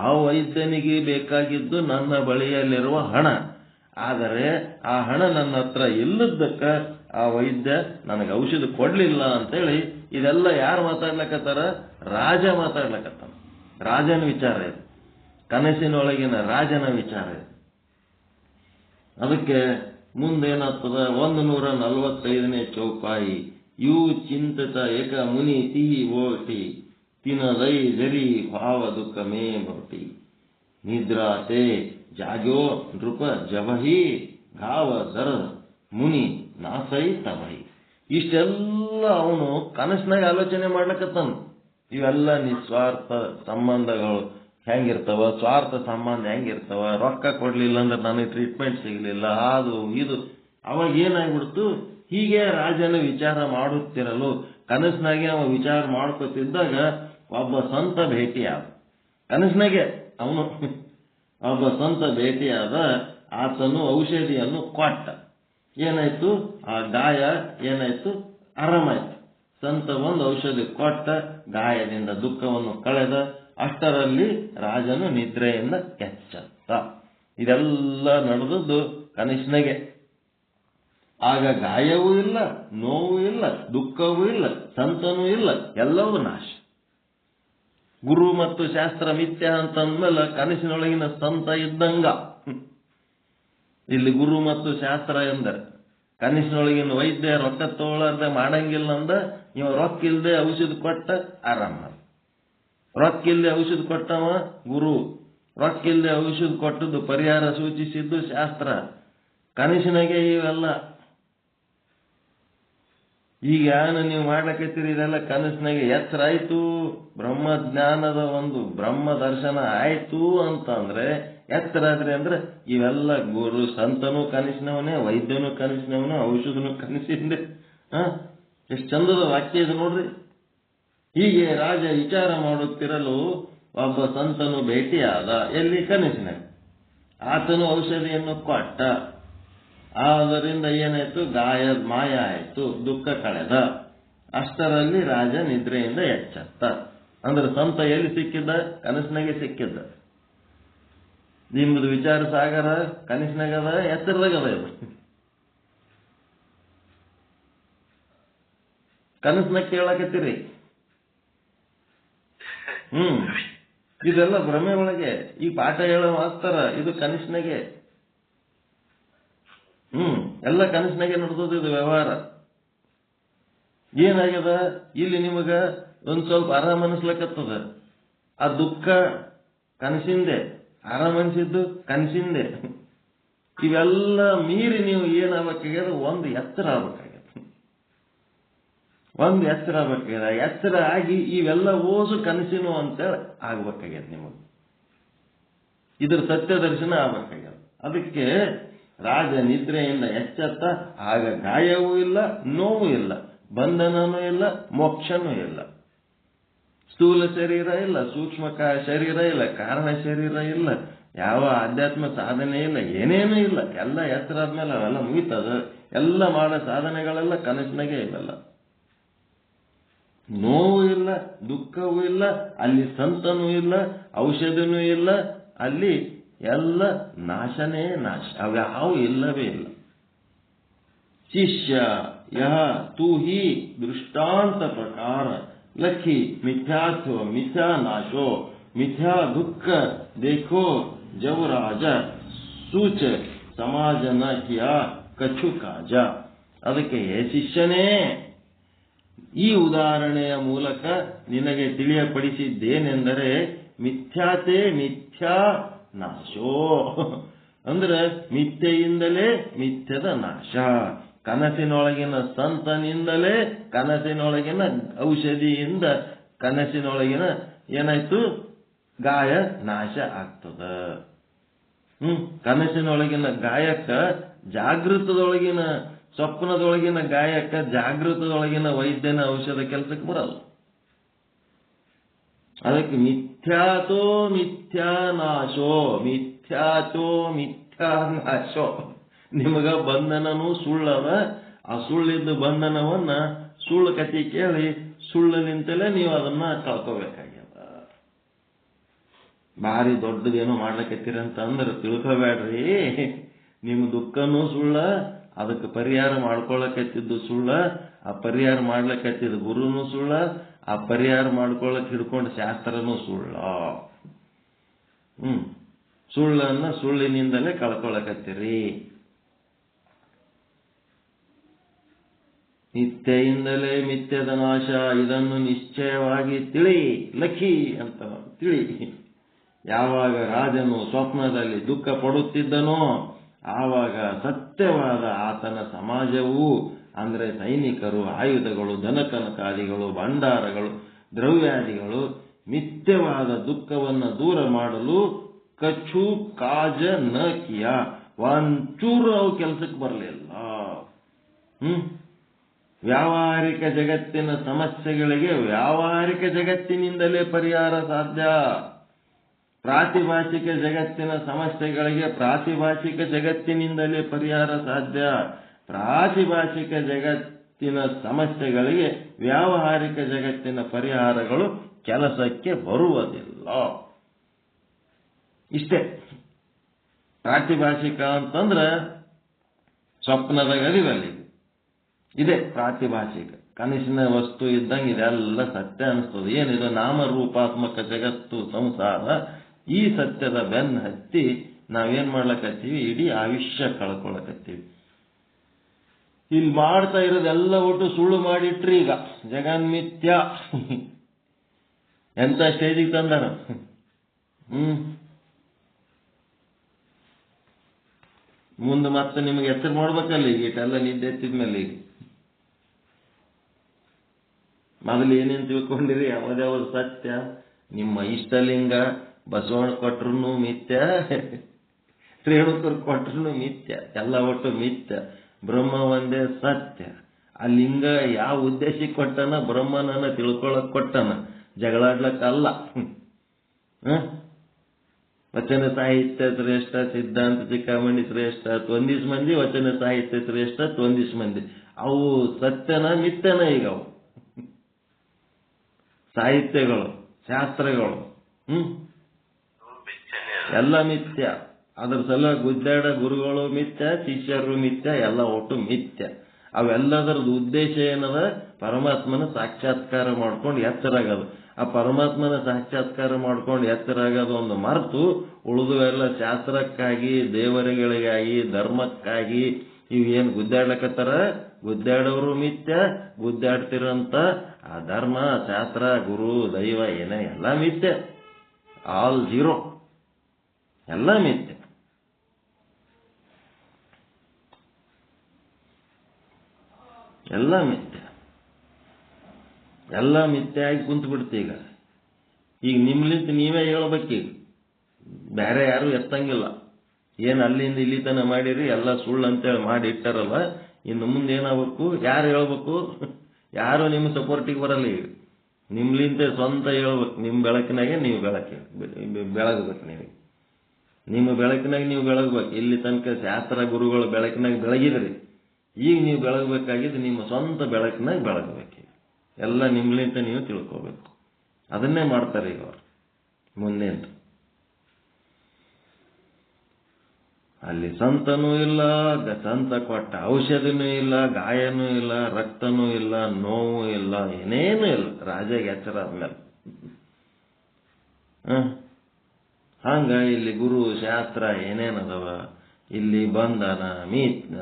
ಆ ವೈದ್ಯನಿಗೆ ಬೇಕಾಗಿದ್ದು ನನ್ನ ಬಳಿಯಲ್ಲಿರುವ ಹಣ. ಆದರೆ ಆ ಹಣ ನನ್ನ ಹತ್ರ ಇಲ್ಲದಕ್ಕ ಆ ವೈದ್ಯ ನನಗೆ ಔಷಧಿ ಕೊಡ್ಲಿಲ್ಲ ಅಂತೇಳಿ ಇದೆಲ್ಲ ಯಾರು ಮಾತಾಡ್ಲಕತ್ತಾರ? ರಾಜ ಮಾತಾಡ್ಲಕತ್ತಾನ. ರಾಜನ ವಿಚಾರ ಇದು, ಕನಸಿನೊಳಗಿನ ರಾಜನ ವಿಚಾರ ಇದು. ಅದಕ್ಕೆ ಮುಂದೇನಾಗ್ತದ? 145ನೇ ಚೌಪಾಯಿ. ಯು ಚಿಂತಿತ ಏಕ ಮುನಿ ತಿಹಿ ಓಟಿ ತಿನದೈ ಜರಿ ಭಾವ ದುಃಖ ಮೇ ಭವತಿ ನಿದ್ರಾತೆ ಜಾಗ್ಯೋ ನೃಪ ಜವಹಿ ಘಾವ ದರ ಮುನಿ ನಾಸೈ ತವಹಿ. ಇಷ್ಟೆಲ್ಲ ಅವನು ಕನಸಿನಾಗ ಆಲೋಚನೆ ಮಾಡ್ಲಕತ್ತಾನ. ಇವೆಲ್ಲ ನಿಸ್ವಾರ್ಥ ಸಂಬಂಧಗಳು ಹೆಂಗಿರ್ತಾವ, ಸ್ವಾರ್ಥ ಸಂಬಂಧ ಹೆಂಗಿರ್ತಾವ, ರೊಕ್ಕ ಕೊಡ್ಲಿಲ್ಲ ಅಂದ್ರೆ ನನಗೆ ಟ್ರೀಟ್ಮೆಂಟ್ ಸಿಗಲಿಲ್ಲ, ಅದು ಇದು. ಅವಾಗ ಏನಾಗ್ಬಿಡ್ತು, ಹೀಗೆ ರಾಜನ ವಿಚಾರ ಮಾಡುತ್ತಿರಲು ಕನಸಿನಾಗೆ ಅವ ವಿಚಾರ ಮಾಡ್ಕೊತಿದ್ದಾಗ ಒಬ್ಬ ಸಂತ ಭೇಟಿಯಾದ. ಕನಸಿನಾಗೆ ಅವನು ಒಬ್ಬ ಸಂತ ಭೇಟಿಯಾದ. ಆತನು ಔಷಧಿಯನ್ನು ಕೊಟ್ಟ. ಏನಾಯ್ತು? ಆ ಗಾಯ ಏನಾಯ್ತು? ಆರಾಮಾಯ್ತು. ಸಂತ ಒಂದು ಔಷಧಿ ಕೊಟ್ಟ, ಗಾಯದಿಂದ ದುಃಖವನ್ನು ಕಳೆದ. ಅಷ್ಟರಲ್ಲಿ ರಾಜನು ನಿದ್ರೆಯಿಂದ ಎಚ್ಚತ್ತ. ಇದೆಲ್ಲ ನಡೆದದ್ದು ಕನಸಿನಾಗೆ. ಆಗ ಗಾಯವೂ ಇಲ್ಲ, ನೋವು ಇಲ್ಲ, ದುಃಖವೂ ಇಲ್ಲ, ಸಂತನೂ ಇಲ್ಲ, ಎಲ್ಲವೂ ನಾಶ. ಗುರು ಮತ್ತು ಶಾಸ್ತ್ರ ಮಿಥ್ಯ ಅಂತಂದ್ಮೇಲೆ ಕನಸಿನೊಳಗಿನ ಸಂತ ಇದ್ದಂಗ. ಇಲ್ಲಿ ಗುರು ಮತ್ತು ಶಾಸ್ತ್ರ ಎಂದರೆ ಕನಸಿನೊಳಗಿನ ವೈದ್ಯ ರೊಕ್ಕ ತಗೊಳ್ಳಾರ್ದೆ ಮಾಡಂಗಿಲ್ಲ ಅಂದ, ಇವ ರೊಕ್ಕ ಇಲ್ದೆ ಔಷಧ ಕೊಟ್ಟ ಆರಾಮ. ರೊಕ್ಕ ಇಲ್ದೆ ಔಷಧ ಕೊಟ್ಟವ ಗುರು, ರೊಕ್ಕ ಇಲ್ದೆ ಔಷಧ ಕೊಟ್ಟದ್ದು ಪರಿಹಾರ ಸೂಚಿಸಿದ್ದು ಶಾಸ್ತ್ರ. ಕನಸಿನಾಗೆ ಇವೆಲ್ಲ. ಈಗ ಏನು ನೀವು ಮಾಡ್ಲಕತ್ತೀರಿ, ಇದೆಲ್ಲ ಕನಸಿನಾಗೆ. ಎಚ್ಚರ ಆಯ್ತು, ಬ್ರಹ್ಮಜ್ಞಾನದ ಒಂದು ಬ್ರಹ್ಮ ದರ್ಶನ ಆಯ್ತು ಅಂತಂದ್ರೆ ಎತ್ತರ ಆದ್ರಿ ಅಂದ್ರೆ ಇವೆಲ್ಲ ಗುರು ಸಂತನೂ ಕನಸಿನವನೇ, ವೈದ್ಯನೂ ಕನಸಿನವನೇ, ಔಷಧನೂ ಕನಸಿಂದೆ. ಎಷ್ಟು ಚಂದದ ವಾಕ್ಯ ಇದು ನೋಡ್ರಿ. ಹೀಗೆ ರಾಜ ವಿಚಾರ ಮಾಡುತ್ತಿರಲು ಒಬ್ಬ ಸಂತನು ಭೇಟಿಯಾದ. ಎಲ್ಲಿ? ಕನಸಿನಾಗ. ಆತನು ಔಷಧಿಯನ್ನು ಕೊಟ್ಟ. ಆದ್ದರಿಂದ ಏನಾಯ್ತು? ಗಾಯದ ಮಾಯ ಆಯ್ತು, ದುಃಖ ಕಳೆದ. ಅಷ್ಟರಲ್ಲಿ ರಾಜ ನಿದ್ರೆಯಿಂದ ಎಚ್ಚತ್ತ. ಅಂದ್ರೆ ಸಂತ ಎಲ್ಲಿ ಸಿಕ್ಕಿದ್ದ? ಕನಸಿನಾಗೆ ಸಿಕ್ಕಿದ್ದ. ನಿಮ್ದು ವಿಚಾರ ಸಾಗರ ಕನಸಿನಾಗದ, ಎತ್ತರದಾಗದ. ಇದು ಕನಸಿನಾಗ ಕೇಳಕತ್ತೀರಿ. ಇದೆಲ್ಲ ಭ್ರಮೆ ಒಳಗೆ. ಈ ಪಾಠ ಹೇಳೋ ಮಾಸ್ತರ ಇದು ಕನಸಿನಾಗೆ. ಎಲ್ಲ ಕನಸಿನಾಗೆ ನಡೆದೋದು ಇದು ವ್ಯವಹಾರ. ಏನಾಗ್ಯದ, ಇಲ್ಲಿ ನಿಮಗ ಒಂದ್ ಸ್ವಲ್ಪ ಆರಾಮ ಅನಿಸ್ಲಕತ್ತದ. ಆ ದುಃಖ ಕನಸಿಂದೆ, ಆರಾಮ ಅನಿಸಿದ್ದು ಕನಸಿಂದೆ. ಇವೆಲ್ಲ ಮೀರಿ ನೀವು ಏನಾಗಬೇಕಾಗ್ಯದ, ಒಂದು ಎತ್ತರ ಆಗ್ಬೇಕಾಗ್ಯದ. ಒಂದು ಎತ್ತರ ಆಗ್ಬೇಕಾಗ್ಯದ. ಎತ್ತರ ಆಗಿ ಇವೆಲ್ಲ ಓಸು ಕನಸಿನು ಅಂತೇಳಿ ಆಗ್ಬೇಕಾಗ್ಯದ ನಿಮಗೆ. ಇದ್ರ ಸತ್ಯ ದರ್ಶನ ಆಗ್ಬೇಕಾಗ್ಯದ. ಅದಕ್ಕೆ ರಾಜ ನಿದ್ರೆಯಿಂದ ಎಚ್ಚೆತ್ತ, ಆಗ ಗಾಯವೂ ಇಲ್ಲ, ನೋವು ಇಲ್ಲ, ಬಂಧನನೂ ಇಲ್ಲ, ಮೋಕ್ಷನೂ ಇಲ್ಲ. ಸ್ಥೂಲ ಶರೀರ ಇಲ್ಲ, ಸೂಕ್ಷ್ಮ ಶರೀರ ಇಲ್ಲ, ಕಾರಣ ಶರೀರ ಇಲ್ಲ, ಯಾವ ಆಧ್ಯಾತ್ಮ ಸಾಧನೆ ಇಲ್ಲ, ಏನೇನೂ ಇಲ್ಲ. ಎಲ್ಲ ಎತ್ತರ ಆದ್ಮೇಲೆ ಅವೆಲ್ಲ ಮುಗಿತದ. ಎಲ್ಲ ಮಾಡೋ ಸಾಧನೆಗಳೆಲ್ಲ ಕನಸಿನಾಗೆ ಇವೆಲ್ಲ. ನೋವು ಇಲ್ಲ, ದುಃಖವೂ ಇಲ್ಲ, ಅಲ್ಲಿ ಸಂತನೂ ಇಲ್ಲ, ಔಷಧನೂ ಇಲ್ಲ, ಅಲ್ಲಿ ಎಲ್ಲ ನಾಶನೇ ನಾಶ, ಅವ್ಯಾವು ಇಲ್ಲವೇ ಇಲ್ಲ. ಶಿಷ್ಯ ಯಹ ತೂ ಹಿ ದೃಷ್ಟಾಂತ ಪ್ರಕಾರ ಲಖಿ ಮಿಥ್ಯಾತ್ವ ಮಿಥ್ಯಾ ನಾಶೋ ಮಿಥ್ಯಾ ದುಃಖ ದೇಖೋ ಜವರಾಜ ಸೂಚ ಸಮಾಜ ನ ಕಿಯಾ ಕಚ್ಚು ಕಾಜ. ಅದಕ್ಕೆ ಶಿಷ್ಯನೇ, ಈ ಉದಾಹರಣೆಯ ಮೂಲಕ ನಿನಗೆ ತಿಳಿಯಪಡಿಸಿದ್ದೇನೆಂದರೆ ಮಿಥ್ಯಾತೆ ಮಿಥ್ಯಾ ನಾಶೋ, ಅಂದ್ರೆ ಮಿಥ್ಯೆಯಿಂದಲೇ ಮಿಥ್ಯದ ನಾಶ. ಕನಸಿನೊಳಗಿನ ಸಂತನಿಂದಲೇ ಕನಸಿನೊಳಗಿನ ಔಷಧಿಯಿಂದ ಕನಸಿನೊಳಗಿನ ಏನಾಯ್ತು, ಗಾಯ ನಾಶ ಆಗ್ತದ. ಕನಸಿನೊಳಗಿನ ಗಾಯಕ್ಕ ಜಾಗೃತದೊಳಗಿನ, ಸ್ವಪ್ನದೊಳಗಿನ ಗಾಯಕ್ಕ ಜಾಗೃತದೊಳಗಿನ ವೈದ್ಯನ ಔಷಧ ಕೆಲಸಕ್ಕೆ ಬರಲ್ಲ. ಅದಕ್ಕೆ ಮಿಥ್ಯಾತೋ ಮಿಥ್ಯಾ ನಾಶೋ, ಮಿಥ್ಯಾತೋ ಮಿಥ್ಯಾ ನಾಶೋ. ನಿಮಗ ಬಂಧನನೂ ಸುಳ್ಳವ. ಆ ಸುಳ್ಳಿದ್ದು ಬಂಧನವನ್ನ ಸುಳ್ಳು ಕಥೆ ಕೇಳಿ ಸುಳ್ಳಿನಿಂದಲೇ ನೀವು ಅದನ್ನ ಕಳ್ಕೋಬೇಕಾಗ್ಯದ. ಭಾರಿ ದೊಡ್ಡದೇನೋ ಮಾಡ್ಲಿಕ್ಕತ್ತೀರಂತ ಅಂದ್ರೆ ತಿಳ್ಕೋಬೇಡ್ರಿ. ನಿಮ್ಮ ದುಃಖನೂ ಸುಳ್ಳ, ಅದಕ್ಕೆ ಪರಿಹಾರ ಮಾಡ್ಕೊಳಕತ್ತಿದ್ದು ಸುಳ್ಳ, ಆ ಪರಿಹಾರ ಮಾಡ್ಲಿಕ್ಕತ್ತಿದ್ದು ಗುರುನೂ ಸುಳ್ಳ, ಆ ಪರಿಹಾರ ಮಾಡ್ಕೊಳಕ್ ಹಿಡ್ಕೊಂಡು ಶಾಸ್ತ್ರನೂ ಸುಳ್ಳ. ಸುಳ್ಳನ್ನ ಸುಳ್ಳಿನಿಂದಲೇ ಕಳ್ಕೊಳಕತ್ತೀರಿ. ಮಿಥ್ಯೆಯಿಂದಲೇ ಮಿಥ್ಯದ ನಾಶ, ಇದನ್ನು ನಿಶ್ಚಯವಾಗಿ ತಿಳಿ. ಲಖಿ ಅಂತ ತಿಳಿ. ಯಾವಾಗ ರಾಜನು ಸ್ವಪ್ನದಲ್ಲಿ ದುಃಖ ಪಡುತ್ತಿದ್ದನೋ ಆವಾಗ ಸತ್ಯವಾದ ಆತನ ಸಮಾಜವು, ಅಂದ್ರೆ ಸೈನಿಕರು, ಆಯುಧಗಳು, ಧನಕನಕಾದಿಗಳು, ಭಂಡಾರಗಳು, ದ್ರವ್ಯಾದಿಗಳು ಮಿಥ್ಯವಾದ ದುಃಖವನ್ನು ದೂರ ಮಾಡಲು ಕಚ್ಚು ಕಾಜ ನ ಕಿಯ, ಒಂಚೂರು ಅವು ಕೆಲಸಕ್ಕೆ ಬರಲಿಲ್ಲ. ವ್ಯಾವಹಾರಿಕ ಜಗತ್ತಿನ ಸಮಸ್ಯೆಗಳಿಗೆ ವ್ಯಾವಹಾರಿಕ ಜಗತ್ತಿನಿಂದಲೇ ಪರಿಹಾರ ಸಾಧ್ಯ. ಪ್ರಾತಿಭಾಷಿಕ ಜಗತ್ತಿನ ಸಮಸ್ಯೆಗಳಿಗೆ ಪ್ರಾತಿಭಾಷಿಕ ಜಗತ್ತಿನಿಂದಲೇ ಪರಿಹಾರ ಸಾಧ್ಯ. ಪ್ರಾತಿಭಾಷಿಕ ಜಗತ್ತಿನ ಸಮಸ್ಯೆಗಳಿಗೆ ವ್ಯಾವಹಾರಿಕ ಜಗತ್ತಿನ ಪರಿಹಾರಗಳು ಕೆಲಸಕ್ಕೆ ಬರುವುದಿಲ್ಲ. ಇಷ್ಟೇ ಪ್ರಾತಿಭಾಷಿಕ ಅಂತಂದ್ರೆ ಸ್ವಪ್ನದ ಗದಿವಲ್ಲಿ ಇದೆ ಪ್ರಾತಿಭಾಷಿಕ. ಕನಸಿನ ವಸ್ತು ಇದ್ದಂಗೆ ಇದೆಲ್ಲ ಸತ್ಯ ಅನಿಸ್ತದೆ. ಏನಿದು ನಾಮರೂಪಾತ್ಮಕ ಜಗತ್ತು ಸಂಸಾರ. ಈ ಸತ್ಯದ ಬೆನ್ನ ಹತ್ತಿ ನಾವೇನ್ ಮಾಡ್ಲಕತ್ತೀವಿ, ಇಡೀ ಆಯುಷ್ಯ ಕಳ್ಕೊಳಕತ್ತೀವಿ. ಇಲ್ಲಿ ಮಾಡ್ತಾ ಇರೋದೆಲ್ಲ ಒಟ್ಟು ಸುಳ್ಳು ಮಾಡಿಟ್ರಿ. ಈಗ ಜಗನ್ಮಿಥ್ಯ ಎಂತ ಸ್ಟೇಜಿಗೆ ತಂದಾರ. ಮುಂದೆ ಮತ್ತೆ ನಿಮಗೆ ಎಚ್ಚರ ಮಾಡ್ಬೇಕಲ್ಲ. ಈಗ ಇಟ್ಟೆಲ್ಲ ನಿದ್ದೆ ಎತ್ತಿದ್ಮೇಲೆ ಈಗ ಮೊದಲು ಏನೇನು ತಿಳ್ಕೊಂಡಿರಿ, ಯಾವ್ದಾವ್ದು ಸತ್ಯ. ನಿಮ್ಮ ಇಷ್ಟಲಿಂಗ ಬಸವಣ್ಣ ಕೊಟ್ರು ಮಿಥ್ಯ, ರೇಣುಕರು ಕೊಟ್ರು ಮಿಥ್ಯ, ಎಲ್ಲ ಒಟ್ಟು ಮಿಥ್ಯ. ಬ್ರಹ್ಮ ಒಂದೇ ಸತ್ಯ. ಆ ಲಿಂಗ ಯಾವ ಉದ್ದೇಶಕ್ಕೆ ಕೊಟ್ಟನ, ಬ್ರಹ್ಮನನ್ನ ತಿಳ್ಕೊಳಕ್ ಕೊಟ್ಟನ, ಜಗಳಾಡ್ಲಕ್ಕಲ್ಲ. ವಚನ ಸಾಹಿತ್ಯ ಶ್ರೇಷ್ಠ, ಸಿದ್ಧಾಂತ ಚಿಕ್ಕಾಮಣಿ ಶ್ರೇಷ್ಠ, ಒಂದಿಸ್ ಮಂದಿ ವಚನ ಸಾಹಿತ್ಯ ಶ್ರೇಷ್ಠ, ಒಂದಿಸ್ ಮಂದಿ. ಅವು ಸತ್ಯನ ಮಿಥ್ಯನ? ಈಗ ಅವು ಸಾಹಿತ್ಯಗಳು, ಶಾಸ್ತ್ರಗಳು ಎಲ್ಲ ಮಿಥ್ಯ. ಅದ್ರ ಸಲ ಗುದ್ದಾಡ ಗುರುಗಳು ಮಿಥ್ಯ, ಶಿಷ್ಯರು ಮಿಥ್ಯ, ಎಲ್ಲ ಒಟ್ಟು ಮಿಥ್ಯ. ಅವೆಲ್ಲದರದ್ದು ಉದ್ದೇಶ ಏನದ? ಪರಮಾತ್ಮನ ಸಾಕ್ಷಾತ್ಕಾರ ಮಾಡ್ಕೊಂಡು ಎಚ್ಚರಾಗೋದು. ಆ ಪರಮಾತ್ಮನ ಸಾಕ್ಷಾತ್ಕಾರ ಮಾಡ್ಕೊಂಡು ಎಚ್ಚರಾಗೋದು ಒಂದು ಮರೆತು ಉಳಿದು ಎಲ್ಲ ಶಾಸ್ತ್ರಕ್ಕಾಗಿ, ದೇವರುಗಳಿಗಾಗಿ, ಧರ್ಮಕ್ಕಾಗಿ ಇವೇನು ಗುದ್ದಾಡ್ಲಕತ್ತಾರ. ಗುದ್ದಾಡೋರು ಮಿಥ್ಯ, ಗುದ್ದಾಡ್ತಿರಂತ ಆ ಧರ್ಮ, ಶಾಸ್ತ್ರ, ಗುರು, ದೈವ ಏನೇ ಎಲ್ಲ ಮಿಥ್ಯ. ಆಲ್ ಜೀರೋ, ಎಲ್ಲ ಮಿಥ್ಯ. ಎಲ್ಲ ಮಿಥ್ಯ, ಎಲ್ಲ ಮಿಥ್ಯ ಆಗಿ ಕುಂತು ಬಿಡ್ತಿ. ಈಗ ನಿಮ್ಲಿಂತ ನೀವೇ ಹೇಳ್ಬೇಕೀಗ, ಬೇರೆ ಯಾರು ಎತ್ತಂಗಿಲ್ಲ. ಏನು ಅಲ್ಲಿಂದ ಇಲ್ಲಿ ತನ ಮಾಡಿರಿ ಎಲ್ಲ ಸುಳ್ಳು ಅಂತೇಳಿ ಮಾಡಿ ಇಟ್ಟಾರಲ್ಲ, ಇನ್ನು ಮುಂದೆ ಏನಾಗಬೇಕು? ಯಾರು ಹೇಳ್ಬೇಕು? ಯಾರು ನಿಮ್ಮ ಸಪೋರ್ಟಿಗೆ ಬರಲ್ಲ. ಈಗ ನಿಮ್ಲಿಂತ ಸ್ವಂತ ಹೇಳ್ಬೇಕು. ನಿಮ್ಮ ಬೆಳಕಿನಾಗೆ ನೀವು ಬೆಳಗಬೇಕು. ನಿಮ್ಮ ಬೆಳಕಿನಾಗ ನೀವು ಬೆಳಗ್ಬೇಕು. ಇಲ್ಲಿ ತನಕ ಶಾಸ್ತ್ರ ಗುರುಗಳ ಬೆಳಕಿನಾಗ ಬೆಳಗಿದ್ರಿ. ಈಗ ನೀವು ಬೆಳಗಬೇಕಾಗಿದ್ದು ನಿಮ್ಮ ಸ್ವಂತ ಬೆಳಕಿನಾಗ ಬೆಳಗಬೇಕು. ಎಲ್ಲ ನಿಮ್ಲಿಂತ ನೀವು ತಿಳ್ಕೋಬೇಕು. ಅದನ್ನೇ ಮಾಡ್ತಾರೆ ಈಗ ಅವರು ಮುಂದೆ. ಅಲ್ಲಿ ಸಂತನೂ ಇಲ್ಲ, ಸಂತ ಕೊಟ್ಟ ಔಷಧಿನೂ ಇಲ್ಲ, ಗಾಯನೂ ಇಲ್ಲ, ರಕ್ತನೂ ಇಲ್ಲ, ನೋವು ಇಲ್ಲ, ಏನೇನೂ ಇಲ್ಲ. ರಾಜಗೆ ಎಚ್ಚರ ಆದ್ಮೇಲೆ ಹಂಗ ಇಲ್ಲಿ ಗುರು ಶಾಸ್ತ್ರ ಏನೇನದವ, ಇಲ್ಲಿ ಬಂಧನ,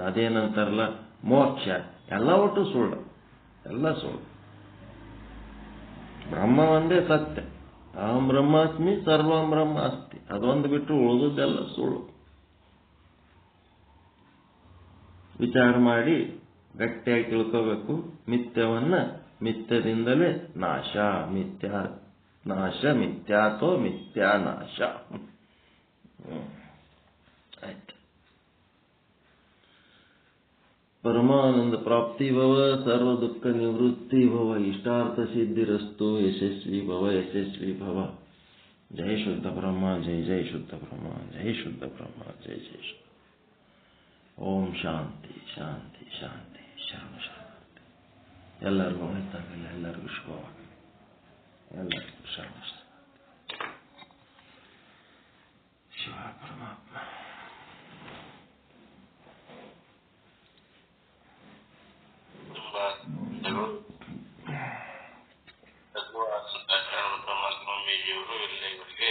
ಅದೇನಂತಾರಲ್ಲ ಮೋಕ್ಷ, ಎಲ್ಲ ಒಟ್ಟು ಸುಳ್ಳು, ಎಲ್ಲ ಸುಳ್ಳು. ಬ್ರಹ್ಮ ಒಂದೇ ಸತ್ಯ. ಅಹಂ ಬ್ರಹ್ಮಾಸ್ಮಿ ಸರ್ವಂ ಬ್ರಹ್ಮ ಅಸ್ತಿ. ಅದೊಂದು ಬಿಟ್ಟು ಉಳಿದದ್ದೆಲ್ಲ ಸುಳ್ಳು. ವಿಚಾರ ಮಾಡಿ ಗಟ್ಟಿಯಾಗಿ ತಿಳ್ಕೋಬೇಕು. ಮಿಥ್ಯವನ್ನ ಮಿಥ್ಯದಿಂದಲೇ ನಾಶ. ಮಿಥ್ಯ ನಾಶ, ಮಿಥ್ಯಾತೋ ಮಿಥ್ಯಾ ನಾಶ. ಆಯ್ತು. ಪರಮಾನಂದ ಪ್ರಾಪ್ತಿ ಭವ, ಸರ್ವ ದುಃಖ ನಿವೃತ್ತಿ ಭವ, ಇಷ್ಟಾರ್ಥ ಸಿದ್ಧಿರಸ್ತು, ಯಶಸ್ವಿ ಭವ, ಯಶಸ್ವಿ ಭವ. ಜೈ ಶುದ್ಧ ಬ್ರಹ್ಮ, ಜೈ ಜೈ ಶುದ್ಧ ಬ್ರಹ್ಮ, ಜೈ ಶುದ್ಧ ಬ್ರಹ್ಮ, ಜೈ ಜೈ ಶುದ್ಧ. ಓಂ ಶಾಂತಿ ಶಾಂತಿ ಶಾಂತಿ. ಶರಣ ಶರಣಾರ್ಥಿ. ಎಲ್ಲರಿಗೂ ಒಳಿತಾಗಲಿ, ಎಲ್ಲರಿಗೂ ಶುಭವಾಗಲಿ, ಎಲ್ಲರಿಗೂ ಶರಣ ಶರಣಾರ್ಥಿ. ಶಿವ ಪರಮಾತ್ಮ. ಸ್ವಾಮೀಜಿಯವರು ಇಲ್ಲಿವರೆಗೆ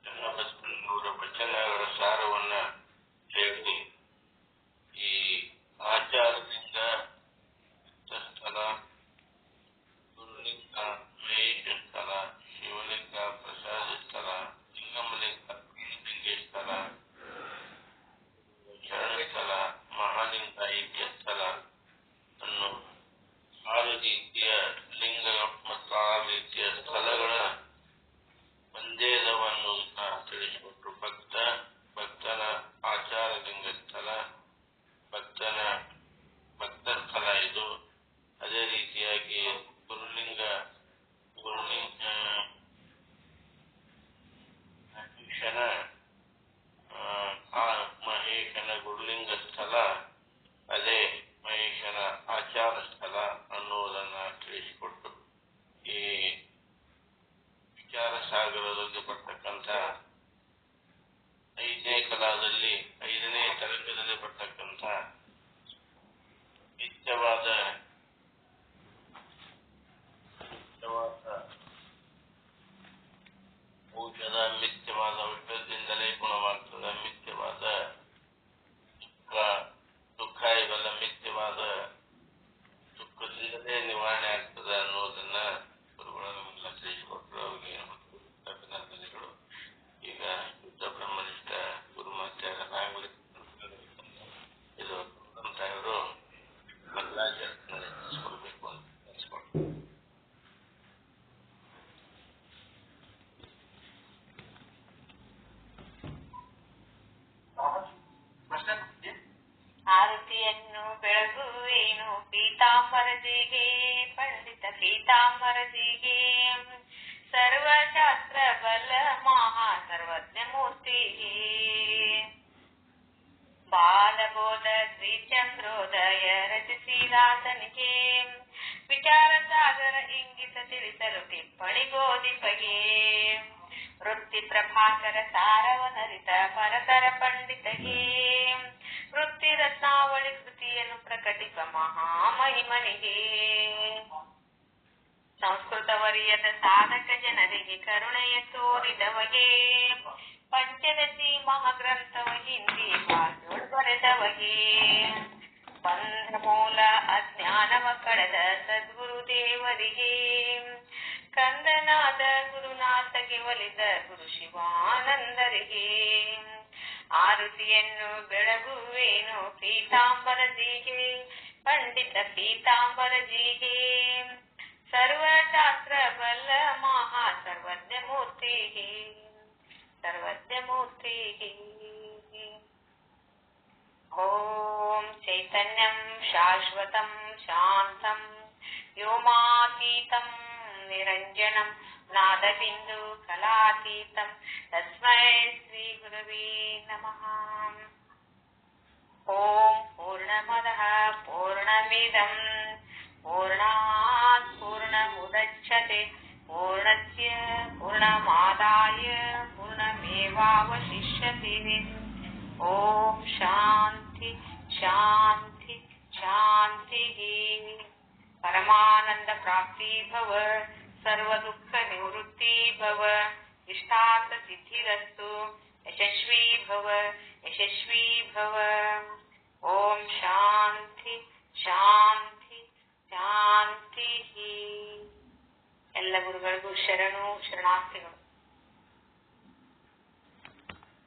ಚನ್ನಬಸವಣ್ಣನವರ ವಚನಗಳ ಸಾರವನ್ನ ಹೇಳಿ ಈ ಆಚಾರದಿಂದ ಸ್ಥಳ, ಗುರುಲಿಂಗ ಮಹೇಶ ಸ್ಥಳ, ಶಿವಲಿಂಗ ಪ್ರಸಾದ ಸ್ಥಳ, ಲಿಂಗಮಲಿಂಗ ಲಿಂಗೇಶ್ವರ ಶರಣಸ್ಥಳ, ಮಹಾಲಿಂಗ ಐಕ್ಯ ಸ್ಥಳ ಅನ್ನು 6 ರೀತಿಯ ಲಿಂಗ ಮತ್ತು 6 ರೀತಿಯ ಸ್ಥಳಗಳ ಒಂದೇದವನ್ನು ತಿಳಿಸಿಕೊಟ್ರು. ಭಕ್ತನ ಆಚಾರ ಲಿಂಗ ಸ್ಥಳ, ಭಕ್ತ ಸ್ಥಳ ಇದು. ಅದೇ ರೀತಿಯಾಗಿ ಮಹೇಶನ ಗುರುಲಿಂಗ ಸ್ಥಳ, ಅದೇ ಮಹೇಶನ ಆಚಾರ ಸ್ಥಳ ಅನ್ನುವುದನ್ನು ತಿಳಿಸಿಕೊಟ್ಟು ಈ ವಿಚಾರ ಸಾಗರದಲ್ಲಿ ಬರ್ತಕ್ಕಂಥ 5ನೇ ಕಲಾದಲ್ಲಿ 5ನೇ ತರಂಗದಲ್ಲಿ ಬರ್ತಕ್ಕಂಥ ನಿತ್ಯವಾದ ಔಷಧ, ಮಿಥ್ಯವಾದ ಔಷಧದಿಂದಲೇ ಗುಣವಾಗ್ತದೆ, ಮಿಥ್ಯವಾದ ದುಃಖ ಇವೆಲ್ಲ ಮಿಥ್ಯವಾದ ದುಃಖದಿಂದಲೇ ನಿವಾರಣೆ ಆಗ್ತದೆ ಅನ್ನೋದನ್ನ ಗುರುಗಳು ನಮ್ಮೆಲ್ಲ ತಿಳಿಸಿಕೊಟ್ರು. ಅವರಿಗೆ ಅಭಿನಂದನೆಗಳು. ಈಗ ಶುದ್ಧ ಬ್ರಹ್ಮನಿಷ್ಠ ಗುರುಮಾಚಾರ್ಯರಾಗಲಿ ಇದು ಅವರು ಮಧ್ವಾಚಾರ್ಯರಿಗೆ ಅಂತ ಅನಿಸ್ಕೊಳ್ತಾರೆ. ಆರತಿಯನ್ನು ಬೆಳಗುವೇನು ಪೀತಾಂಬರದಿಗೆ, ಪಂಡಿತ ಪೀತಾಂಬರದಿಗೆ, ಸರ್ವಶಾಸ್ತ್ರ ಬಲ ಮಹಾ ಸರ್ವಜ್ಞ ಮೂರ್ತಿಗೆ, ಬಾಲಬೋಧ ಶ್ರೀ ಚಂದ್ರೋದಯ ರಚಿಸಿದಾತನಿಗೆ, ವಿಚಾರ ಸಾಗರ ಇಂಗಿತ ತಿಳಿಸಲು ಟಿಪ್ಪಣಿ ಗೋಧಿಪಗೆ, ವೃತ್ತಿ ಪ್ರಭಾಕರ ಸಾರವನರಿತ ಪರತರ ಪಂಡಿತಗೆ ವೃತ್ತಿ ರತ್ನಾವಳಿ ಕೃತಿಯನ್ನು ಪ್ರಕಟಿಸುವ ಮಹಾಮಹಿಮನಿಗೆ ಸಂಸ್ಕೃತ ವರಿಯದ ಸಾಧಕ ಜನರಿಗೆ ಕರುಣೆಯ ತೋರಿದವಗೆ ಪಂಚದಶಿ ಮಹಾಗ್ರಂಥವ ಹಿಂದಿ ಭಾಷೆಯೊಳು ಬರೆದವಗೆ ಬಂಧ ಮೂಲ ಅಜ್ಞಾನವ ಕಳೆದ ಸದ್ಗುರು ದೇವರಿಗೆ ಕಂದನಾದ ಗುರುನಾಥಗೆ ಒಲಿದ ಗುರು ಶಿವಾನಂದರಿಗೆ ಆರುತಿಯನ್ನು ಬೆಳಗುವೇನು ಪೀತಾಂಬರಜಿಗೆ ಪಂಡಿತ ಪೀತಾಂಬರಜಿಗೆ ಸರ್ವಶಾಸ್ತ್ರ ಬಲ್ಲ ಮಹಾ ಸರ್ವಜ್ಞ ಮೂರ್ತಿಗೆ ಓಂ ಚೈತನ್ಯಂ ಶಾಶ್ವತಂ ಶಾಂತಂ ವ್ಯೋಮಾತೀತಂ ನಿರಂಜನಂ ನಾದಬಿಂದು ಕಲಾತೀತಂ ತಸ್ಮೈ ಶ್ರೀ ಗುರವೇ ನಮಃ. ಓಂ ಪೂರ್ಣಮದಃ ಪೂರ್ಣಮಿದಂ ಪೂರ್ಣಾತ್ ಪೂರ್ಣಮುದಚ್ಯತೆ ಪೂರ್ಣಸ್ಯ ಪೂರ್ಣಮಾದಾಯ ಪೂರ್ಣಮೇವಾವಶಿಷ್ಯತೆ. ಓಂ ಶಾಂತಿ ಶಾಂತಿ ಶಾಂತಿ. ಪರಮಾನಂದ ಪ್ರಾಪ್ತಿ ಭವ, ಸರ್ವ ದುಃಖ ನಿವೃತ್ತಿ ಭವ, ಇಷ್ಟಾರ್ಥ ಸಿದ್ಧಿರಸ್ತು, ಯಶಸ್ವಿ ಭವ ಯಶಸ್ವಿ ಭವ. ಓಂ ಶಾಂತಿ ಶಾಂತಿ ಶಾಂತಿ. ಎಲ್ಲ ಗುರುಗಳಿಗೂ ಶರಣು ಶರಣಾರ್ಥಿಗಳು.